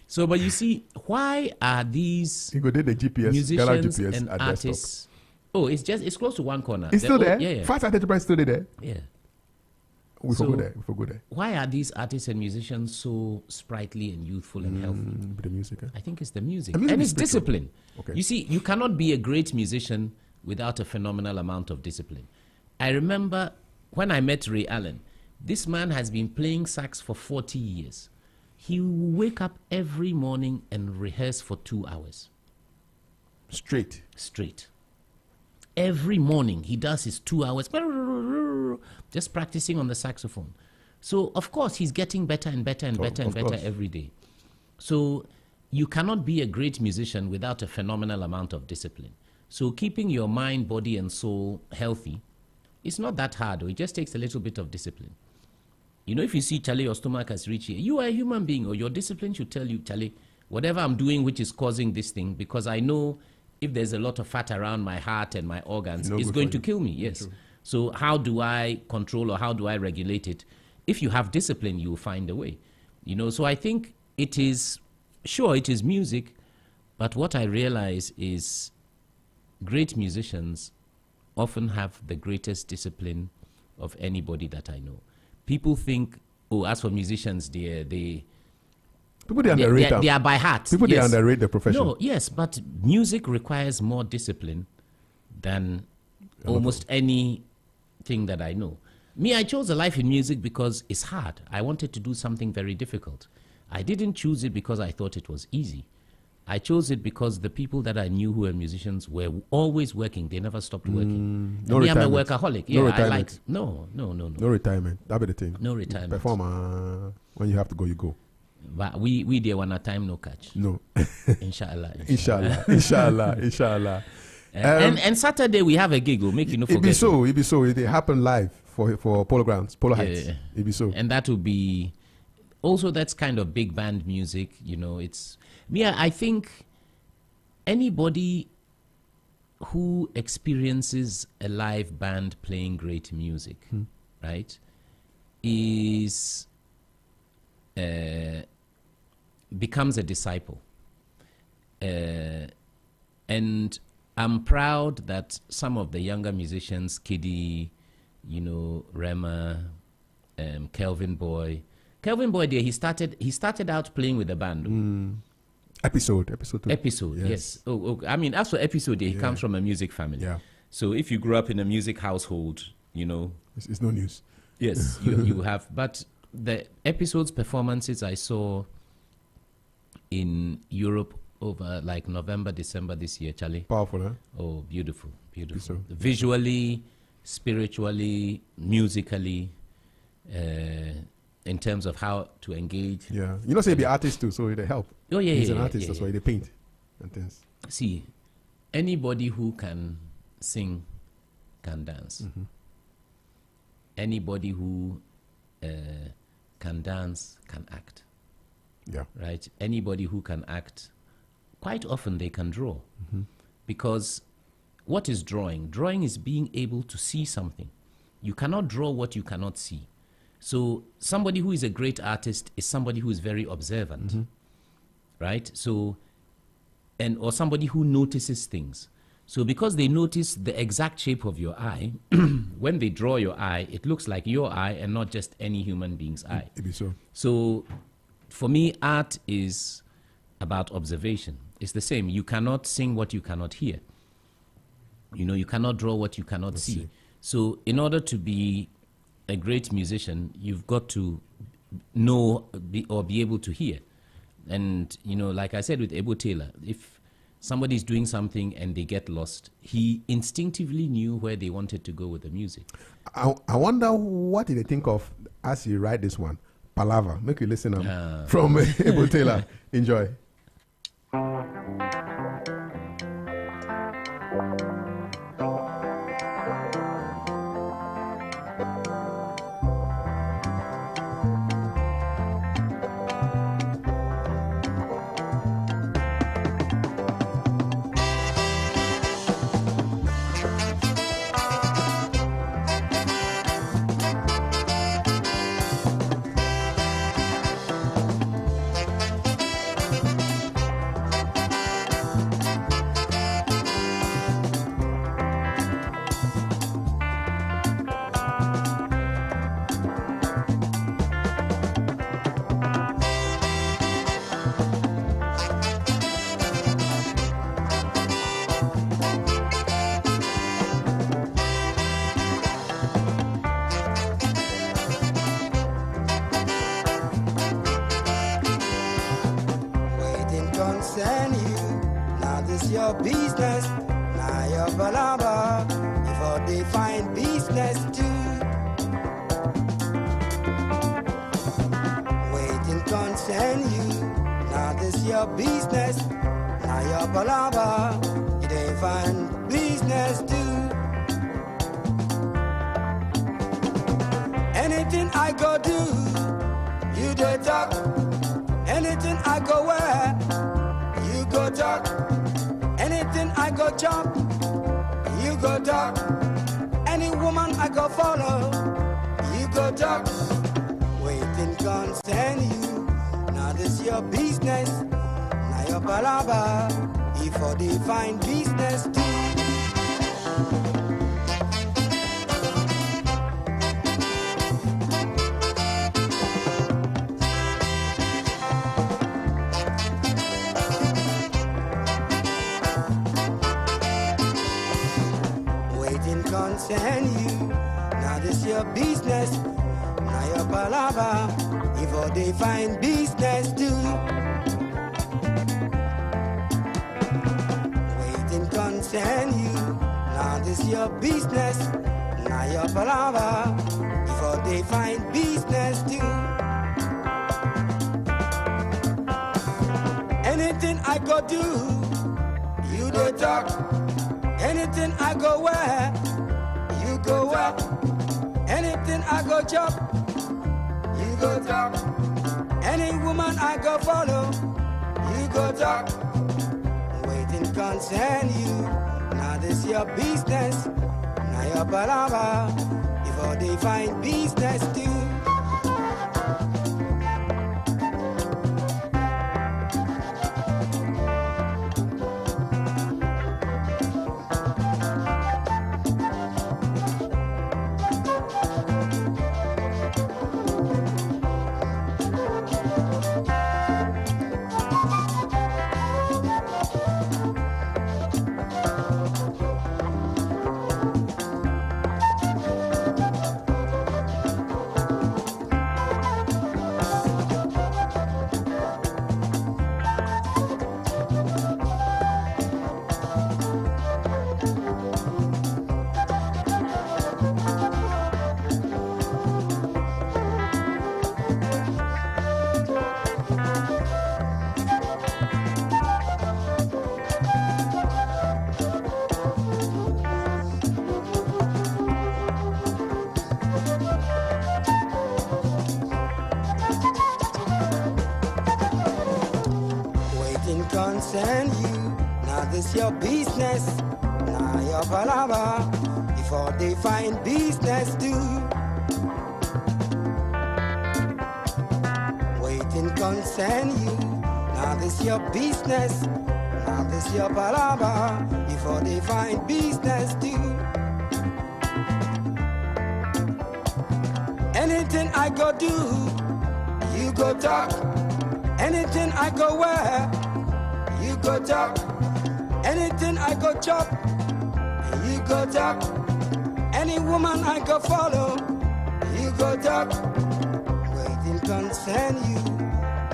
Speaker 6: So, but you see, why are these
Speaker 2: you go did the GPS,
Speaker 6: musicians
Speaker 2: GPS
Speaker 6: and artists?
Speaker 2: Desktop.
Speaker 6: Oh, it's close to one corner.
Speaker 2: It's still there?
Speaker 6: Yeah.
Speaker 2: Farsight Enterprise still there?
Speaker 6: Yeah.
Speaker 2: We forgot there. Why
Speaker 6: are these artists and musicians so sprightly and youthful and healthy?
Speaker 2: The music.
Speaker 6: I think it's the music. And it's discipline.
Speaker 2: Okay.
Speaker 6: You see, you cannot be a great musician without a phenomenal amount of discipline. I remember when I met Ray Allen, this man has been playing sax for 40 years. He will wake up every morning and rehearse for 2 hours.
Speaker 2: Straight.
Speaker 6: Every morning he does his 2 hours, just practicing on the saxophone. So, of course, he's getting better and better every day. So, you cannot be a great musician without a phenomenal amount of discipline. So, keeping your mind, body, and soul healthy, it's not that hard. It just takes a little bit of discipline. If you see, Charlie, your stomach has reached here, you are a human being, or your discipline should tell you, Charlie, whatever I'm doing which is causing this thing, because I know if there's a lot of fat around my heart and my organs,
Speaker 2: No
Speaker 6: it's
Speaker 2: good
Speaker 6: going
Speaker 2: for
Speaker 6: to
Speaker 2: you.
Speaker 6: kill me. Yes. So how do I control or how do I regulate it? If you have discipline, you will find a way. You know, so I think it is music, but what I realize is great musicians often have the greatest discipline of anybody that I know. People think, oh, as for musicians, they
Speaker 2: People they underrate them.
Speaker 6: they are by heart.
Speaker 2: People they
Speaker 6: Yes.
Speaker 2: underrate the profession.
Speaker 6: No, yes, but music requires more discipline than almost anything that I know. Me, I chose a life in music because it's hard. I wanted to do something very difficult. I didn't choose it because I thought it was easy. I chose it because the people that I knew who were musicians were always working. They never stopped working.
Speaker 2: no
Speaker 6: And me, I'm a
Speaker 2: retirement.
Speaker 6: workaholic.
Speaker 2: No
Speaker 6: Yeah, I
Speaker 2: retirement.
Speaker 6: like no.
Speaker 2: No retirement. That be the thing.
Speaker 6: No retirement.
Speaker 2: Perform when you have to go, you go.
Speaker 6: But we there when a time no catch.
Speaker 2: No.
Speaker 6: Inshallah.
Speaker 2: Inshallah.
Speaker 6: And Saturday we have a gig. We'll make you no
Speaker 2: It
Speaker 6: forget.
Speaker 2: be so. It happen live for polo grounds, polo heights.
Speaker 6: Yeah.
Speaker 2: It be so.
Speaker 6: And that will be also that's kind of big band music. You know, it's I think anybody who experiences a live band playing great music, right, is becomes a disciple. And I'm proud that some of the younger musicians, Kiddy, you know, Rema, Kelvin Boy, there, he started out playing with the band.
Speaker 2: Episode 2.
Speaker 6: Episode, yes. Oh, I mean, as for Episode, he comes from a music family.
Speaker 2: Yeah.
Speaker 6: So if you grew up in a music household, you know,
Speaker 2: It's no news.
Speaker 6: yes, you have. But the Episode's performances I saw in Europe over like November, December this year, Charlie.
Speaker 2: Powerful, huh?
Speaker 6: Oh, beautiful.
Speaker 2: So-
Speaker 6: Visually, spiritually, musically, in terms of how to engage.
Speaker 2: Yeah. You know, say be artist too, so they help.
Speaker 6: Oh, yeah,
Speaker 2: He's
Speaker 6: yeah,
Speaker 2: an
Speaker 6: yeah,
Speaker 2: artist,
Speaker 6: yeah,
Speaker 2: that's
Speaker 6: yeah.
Speaker 2: why they paint and things.
Speaker 6: See, anybody who can sing can dance. Anybody who can dance can act,
Speaker 2: Yeah.
Speaker 6: right? Anybody who can act, quite often they can draw. Because what is drawing? Drawing is being able to see something. You cannot draw what you cannot see. So somebody who is a great artist is somebody who is very observant, right? So, or somebody who notices things. So because they notice the exact shape of your eye, when they draw your eye, it looks like your eye and not just any human being's eye.
Speaker 2: It be so.
Speaker 6: So for me, art is about observation. It's the same. You cannot sing what you cannot hear. You know, you cannot draw what you cannot see. So in order to be a great musician, you've got to know or be able to hear. And, you know, like I said with Ebo Taylor, if somebody's doing something and they get lost, he instinctively knew where they wanted to go with the music.
Speaker 2: I wonder what did they think of as you write this one. Palava. Make you listen from Ebo Taylor. Enjoy.
Speaker 4: Waiting concern you. Now this your business. Now your balaba. Before they find business too. Waiting concern you. Now this your business. Now your balaba. They find business too. Anything I go do, you dey talk. Anything I go wear, you go talk. Anything I go chop, you go talk. Any woman I go follow, you go talk. Waiting concern you. Now this your business. Now your palava. If for the fine business too. Concern you. Now this your business. Now your palava. If all they find business too. Waiting concern you. Now this your business. Now your palava. If all they find business too. Anything I go do, you dey talk. Anything I go wear, you go wear. Anything I go chop, you go talk. Any woman I go follow, you go talk. Waiting concern you. Now this your business. Now your palava. If all they find business too. Concern you. Now this your business. Now your palava. Before they find business too. Waiting concern you. Now this your business. Now this your palava. Before they find business too. Anything I go do, you go talk. Anything I go wear, you go talk. Anything I go chop, you go talk. Any woman I go follow, you go talk. Waiting concern you.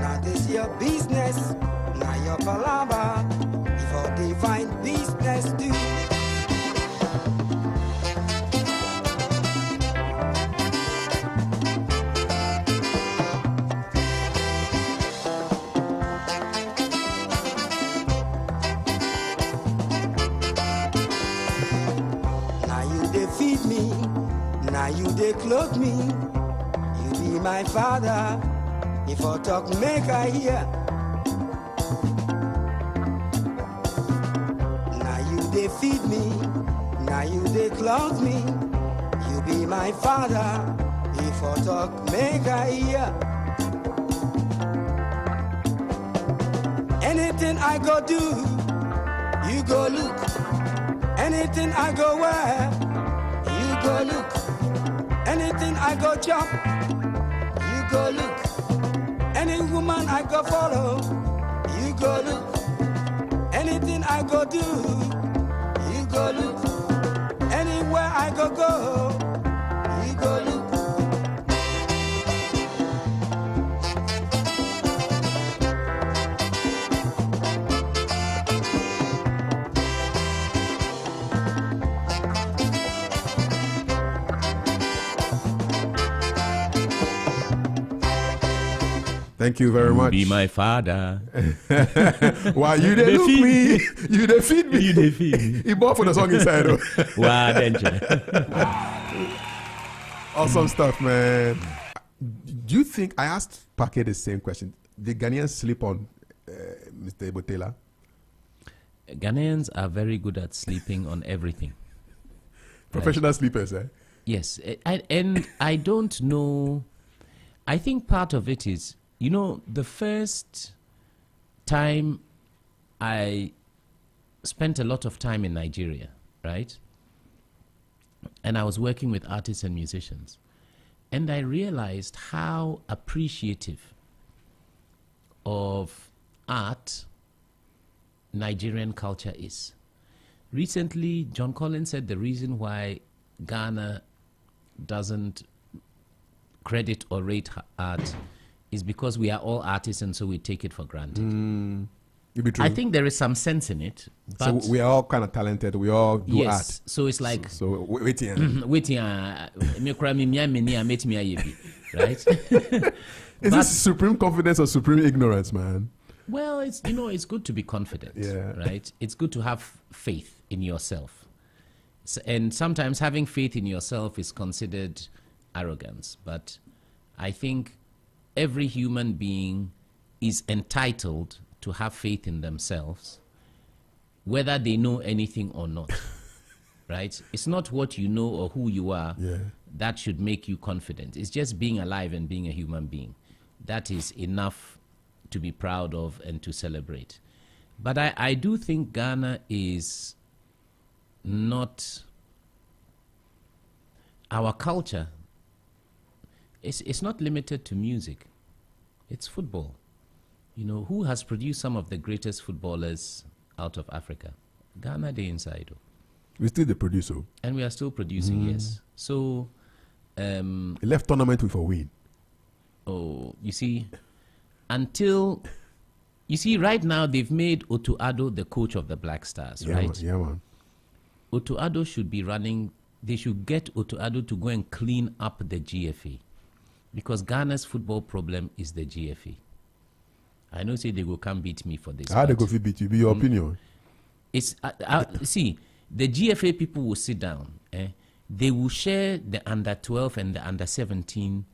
Speaker 4: Now this your business. Now your palava. Before they find business too. Feed me, now you they clothe me. You be my father. If I talk, make I hear. Now you they feed me, now you they clothe me. You be my father. If I talk, make I hear. Anything I go do, you go look. Anything I go wear, you go look. Anything I go chop, you go look. Any woman I go follow, you go look. Anything I go do, you go look. Anywhere I go, you go look.
Speaker 2: Thank you very much.
Speaker 6: Be my father.
Speaker 2: Wow, you they look me. You they feed me.
Speaker 1: You they feed me.
Speaker 2: He bought for the song inside.
Speaker 6: Wow, danger.
Speaker 2: Awesome stuff, man. Do you think, I asked Paquet the same question, did Ghanaians sleep on Mr. Ebotela?
Speaker 6: Ghanaians are very good at sleeping on everything.
Speaker 2: Professional sleepers, eh?
Speaker 6: Yes, and I don't know. I think part of it is, the first time I spent a lot of time in Nigeria, right? And I was working with artists and musicians. And I realized how appreciative of art Nigerian culture is. Recently, John Collins said the reason why Ghana doesn't credit or rate art is because we are all artists and so we take it for granted. I think there is some sense in it. But
Speaker 2: So we are all kind of talented. We all do art.
Speaker 6: yes, so it's like
Speaker 2: So waiting.
Speaker 6: right?
Speaker 2: Is this supreme confidence or supreme ignorance, man?
Speaker 6: Well, it's good to be confident,
Speaker 2: Yeah.
Speaker 6: right? It's good to have faith in yourself. And sometimes having faith in yourself is considered arrogance. But I think every human being is entitled to have faith in themselves, whether they know anything or not, right? It's not what you know or who you are that should make you confident. It's just being alive and being a human being. That is enough to be proud of and to celebrate. But I do think Ghana is not... Our culture, it's not limited to music. It's football. Who has produced some of the greatest footballers out of Africa? Ghana, Dey inside.
Speaker 2: We still the producer.
Speaker 6: And we are still producing, yes. So...
Speaker 2: He left tournament with a win.
Speaker 6: Oh, you see, right now they've made Otto Addo the coach of the Black Stars, right?
Speaker 2: Yeah, man.
Speaker 6: Otto Addo should be running, they should get Otto Addo to go and clean up the GFA. Because Ghana's football problem is the GFA. I know say they will come beat me for this.
Speaker 2: How they go fit beat you? Be your opinion.
Speaker 6: It's see, the GFA people will sit down. They will share the under 12 and the under 17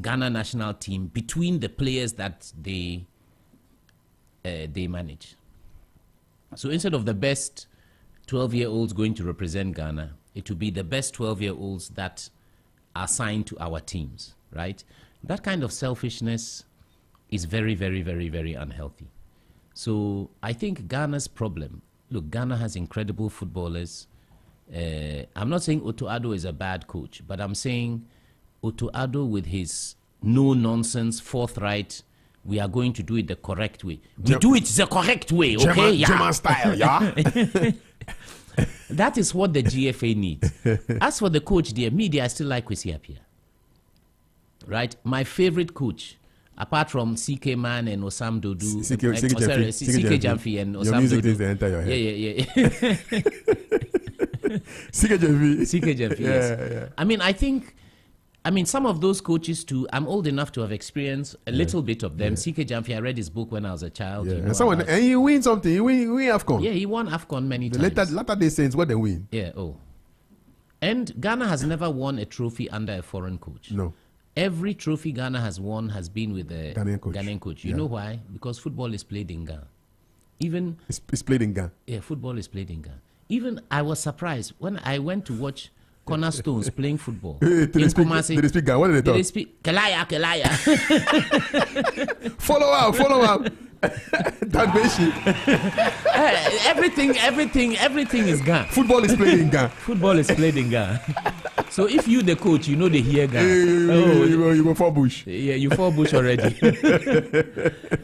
Speaker 6: Ghana national team between the players that they manage. So instead of the best 12-year-olds going to represent Ghana, it will be the best 12-year-olds that are assigned to our teams, right? That kind of selfishness is very, very, very, very unhealthy. So I think Ghana's problem, look, Ghana has incredible footballers. I'm not saying Otto Addo is a bad coach, but I'm saying Otto Addo with his no-nonsense, forthright, we are going to do it the correct way. We do it the correct way, okay?
Speaker 2: German style, yeah?
Speaker 6: That is what the GFA needs. As for the coach, I still like Kwesi Appiah. Right? My favorite coach, apart from CK Man and Osam Dodu, CK Jamfi and Osam
Speaker 2: Your music
Speaker 6: Dodu.
Speaker 2: is the enter your head.
Speaker 6: Yeah. CK Jamfi, yes.
Speaker 2: Yeah.
Speaker 6: I think some of those coaches too, I'm old enough to have experienced a little bit of them. CK Jamfi, I read his book when I was a child.
Speaker 2: Yeah. And you win something. You win AFCON.
Speaker 6: Yeah, he won AFCON many times.
Speaker 2: Latter day Saints, what they win?
Speaker 6: Yeah, And Ghana has never won a trophy under a foreign coach.
Speaker 2: No.
Speaker 6: Every trophy Ghana has won has been with a
Speaker 2: Ghanaian coach.
Speaker 6: You know why? Because football is played in Ghana. Even
Speaker 2: it's played in Ghana.
Speaker 6: Yeah, football is played in Ghana. Even I was surprised when I went to watch Cornerstones playing football.
Speaker 2: Did they speak Ghana? What did they talk?
Speaker 6: They speak Kelaya.
Speaker 2: Follow up. Dagbeshi.
Speaker 6: Everything is Ghana.
Speaker 2: Football is played in Ghana.
Speaker 6: Football is played in Ghana. So if you the coach, they hear Ghana.
Speaker 2: You were for Bush.
Speaker 6: Yeah, you for Bush already.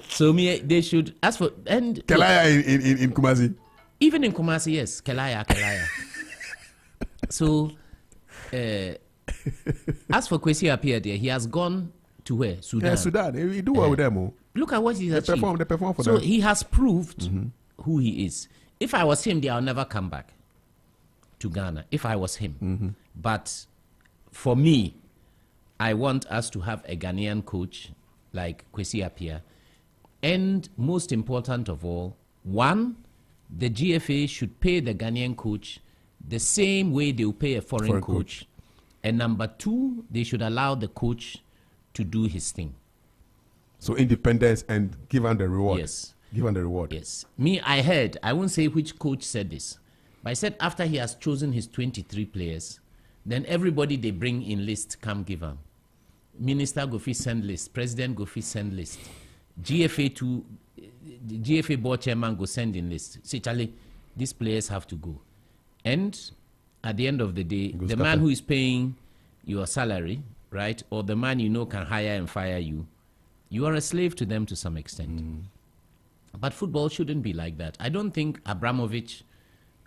Speaker 6: So they should ask for and
Speaker 2: Kelaya in Kumasi.
Speaker 6: Even in Kumasi, yes, Kelaya. So as for Kwesi Appiah there, he has gone to where? Sudan.
Speaker 2: Yeah, Sudan. He do well with them.
Speaker 6: Look at what he's achieved.
Speaker 2: They perform for
Speaker 6: so
Speaker 2: them.
Speaker 6: He has proved who he is. If I was him, I'll never come back to Ghana. If I was him. But for me, I want us to have a Ghanaian coach like Kwesi Appiah. And most important of all, one, the GFA should pay the Ghanaian coach the same way they will pay a foreign coach. And number two, they should allow the coach to do his thing.
Speaker 2: So independence and give him the reward.
Speaker 6: Yes.
Speaker 2: Give him the reward.
Speaker 6: Yes. Me, I heard, I won't say which coach said this, but I said after he has chosen his 23 players, then everybody they bring in list, come give him. Minister go fit send list, president go fit send list, GFA to the GFA board chairman go send in list. Say, Charlie, these players have to go. And at the end of the day, the man who is paying your salary, right, or the man you know can hire and fire you, you are a slave to them to some extent. But football shouldn't be like that. I don't think Abramovich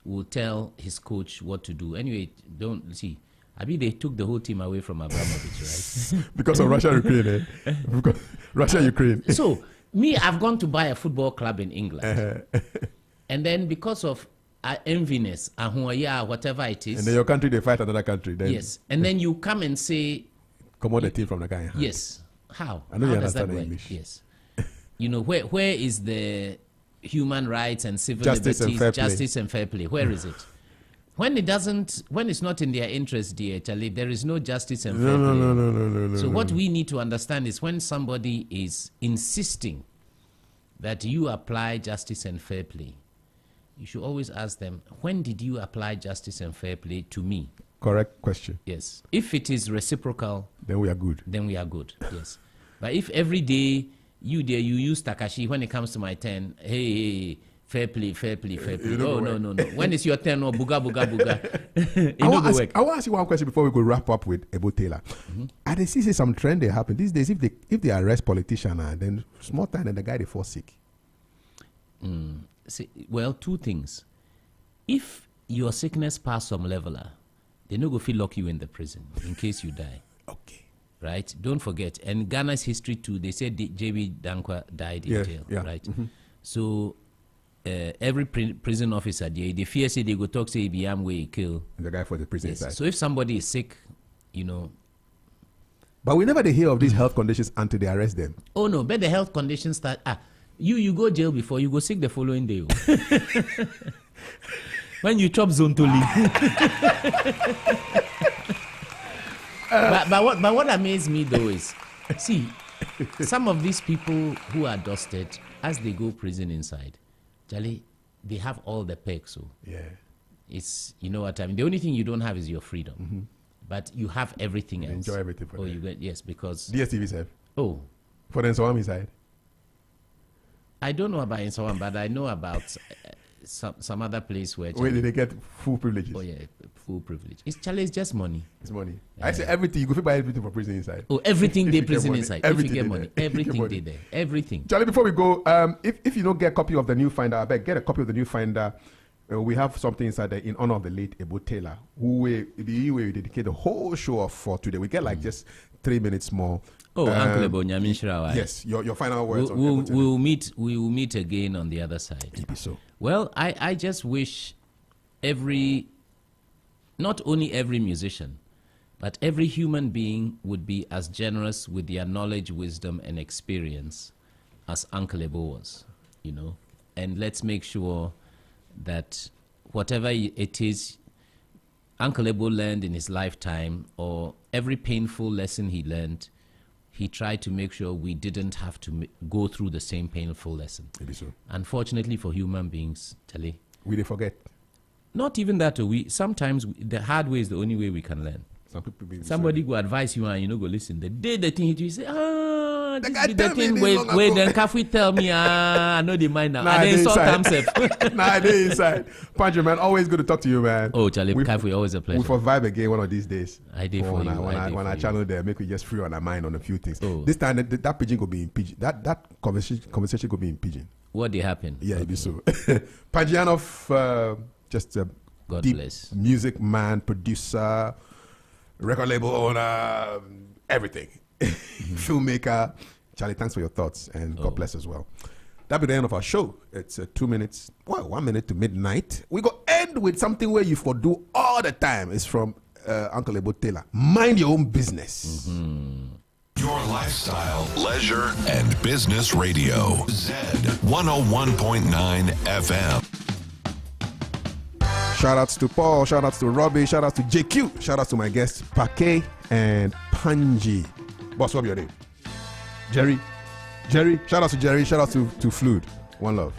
Speaker 6: will tell his coach what to do. Anyway, don't see. I mean, they took the whole team away from Abramovich, right?
Speaker 2: Because of Russia, Ukraine, Because Russia, Ukraine.
Speaker 6: So, me, I've gone to buy a football club in England. And then because of enviness, whatever it is.
Speaker 2: And then your country, they fight another country. Then
Speaker 6: yes. And then you come and say...
Speaker 2: Come on the team from the guy.
Speaker 6: Yes. How?
Speaker 2: I know
Speaker 6: How
Speaker 2: you
Speaker 6: does that
Speaker 2: understand
Speaker 6: work?
Speaker 2: English.
Speaker 6: Yes. You know, where is the human rights and civil
Speaker 2: Justice and
Speaker 6: liberties,
Speaker 2: fair play.
Speaker 6: justice and fair play? Where is it? When it's not in their interest, dear Charlie, there is no justice and fair play.
Speaker 2: No.
Speaker 6: So what we need to understand is when somebody is insisting that you apply justice and fair play, you should always ask them, when did you apply justice and fair play to me?
Speaker 2: Correct question.
Speaker 6: Yes. If it is reciprocal,
Speaker 2: Then we are good.
Speaker 6: then we are good. Yes. But if every day you use Takashi when it comes to my turn, hey, fair play. No. When it's your turn, no, buga. It
Speaker 2: I
Speaker 6: no
Speaker 2: want
Speaker 6: go
Speaker 2: to
Speaker 6: work.
Speaker 2: ask you one question before we go wrap up with Ebo Taylor. I see some trend they happen these days. If they arrest politician, then small time and the guy they fall sick.
Speaker 6: See, well, two things. If your sickness pass some level, they no go feel lock you in the prison in case you die.
Speaker 2: Okay.
Speaker 6: Right? Don't forget. And Ghana's history too, they said J.B. Dankwa died in jail.
Speaker 2: Yeah.
Speaker 6: Right? So every prison officer, they fear say they go talk say be am way kill.
Speaker 2: The guy for the prison
Speaker 6: Yes.
Speaker 2: side.
Speaker 6: So if somebody is sick, you know.
Speaker 2: But we never they hear of these health conditions until they arrest them.
Speaker 6: Oh no, but the health conditions start. You go jail before you go sick the following day. When you chop Zontoli. but what amazed me though is, see, some of these people who are dusted as they go prison inside, Charlie, they have all the perks. So
Speaker 2: Yeah.
Speaker 6: it's, you know what I mean. The only thing you don't have is your freedom, but you have everything else.
Speaker 2: Enjoy everything for them.
Speaker 6: you get yes because
Speaker 2: DSTV side.
Speaker 6: oh.
Speaker 2: For the Nsawami side.
Speaker 6: I don't know about Insawan, but I know about some other place where.
Speaker 2: Where they get full privileges.
Speaker 6: Oh yeah, full privilege. It's Charlie, it's just money.
Speaker 2: It's money. I say everything. You go fit buy everything for prison inside.
Speaker 6: Oh, everything
Speaker 2: If
Speaker 6: they
Speaker 2: you get
Speaker 6: prison
Speaker 2: money,
Speaker 6: inside. If
Speaker 2: everything
Speaker 6: you get
Speaker 2: they
Speaker 6: money,
Speaker 2: there. If you get
Speaker 6: everything
Speaker 2: money.
Speaker 6: they there. Everything.
Speaker 2: Charlie, before we go, if you don't get a copy of the new Finder, I beg get a copy of the new Finder. We have something inside there in honor of the late Ebo Taylor, who we dedicate the whole show off for today. We get like just 3 minutes more.
Speaker 6: Oh, Uncle Ebo Nyaminshira.
Speaker 2: Yes, your final words.
Speaker 6: We
Speaker 2: on Ebo Taylor.
Speaker 6: will meet again on the other side.
Speaker 2: Maybe so.
Speaker 6: Well, I just wish not only every musician, but every human being would be as generous with their knowledge, wisdom, and experience as Uncle Ebo was, you know. And let's make sure that whatever it is Uncle Ebo learned in his lifetime, or every painful lesson he learned, he tried to make sure we didn't have to go through the same painful lesson.
Speaker 2: Maybe so.
Speaker 6: Unfortunately for human beings, Charlie,
Speaker 2: We they forget.
Speaker 6: not even that. Sometimes the hard way is the only way we can learn.
Speaker 2: Some people be
Speaker 6: Somebody go advise you and you know go listen. The day the thing hit you, say,
Speaker 2: The
Speaker 6: this
Speaker 2: guy
Speaker 6: be the
Speaker 2: tell me
Speaker 6: thing
Speaker 2: this
Speaker 6: where
Speaker 2: long
Speaker 6: where
Speaker 2: ago."
Speaker 6: then Kafi tell me, I know the mind now.
Speaker 2: Nah,
Speaker 6: And
Speaker 2: they
Speaker 6: then insult
Speaker 2: inside.
Speaker 6: himself.
Speaker 2: Nah, they inside. Pancho, man, always good to talk to you, man.
Speaker 6: Oh, Charlie,
Speaker 2: We-
Speaker 6: Kafi, always a pleasure.
Speaker 2: We for vibe again one of these days.
Speaker 6: I did for
Speaker 2: on
Speaker 6: you,
Speaker 2: our-
Speaker 6: I did
Speaker 2: on
Speaker 6: for
Speaker 2: our
Speaker 6: you.
Speaker 2: channel there, make we just free on our mind on a few things.
Speaker 6: Oh.
Speaker 2: This time that pigeon could be in pigeon. That conversation could be in pigeon.
Speaker 6: What did happen?
Speaker 2: Yeah, it'd be so. Panjianov, just a
Speaker 6: God
Speaker 2: deep
Speaker 6: bless.
Speaker 2: music man, producer, record label owner, everything. Filmmaker. Charlie, thanks for your thoughts and God bless as well. That'll be the end of our show. It's 2 minutes, 1 minute to midnight. We go end with something where you for do all the time. It's from Uncle Ebo Taylor. Mind your own business.
Speaker 3: Your lifestyle, leisure, and business radio. Z 101.9 FM.
Speaker 2: Shout outs to Paul, shout outs to Robbie, shout outs to JQ, shout outs to my guests Pake and Panji. Boss, what's your name? Jerry, shout out to Jerry, shout out to Flood. One love.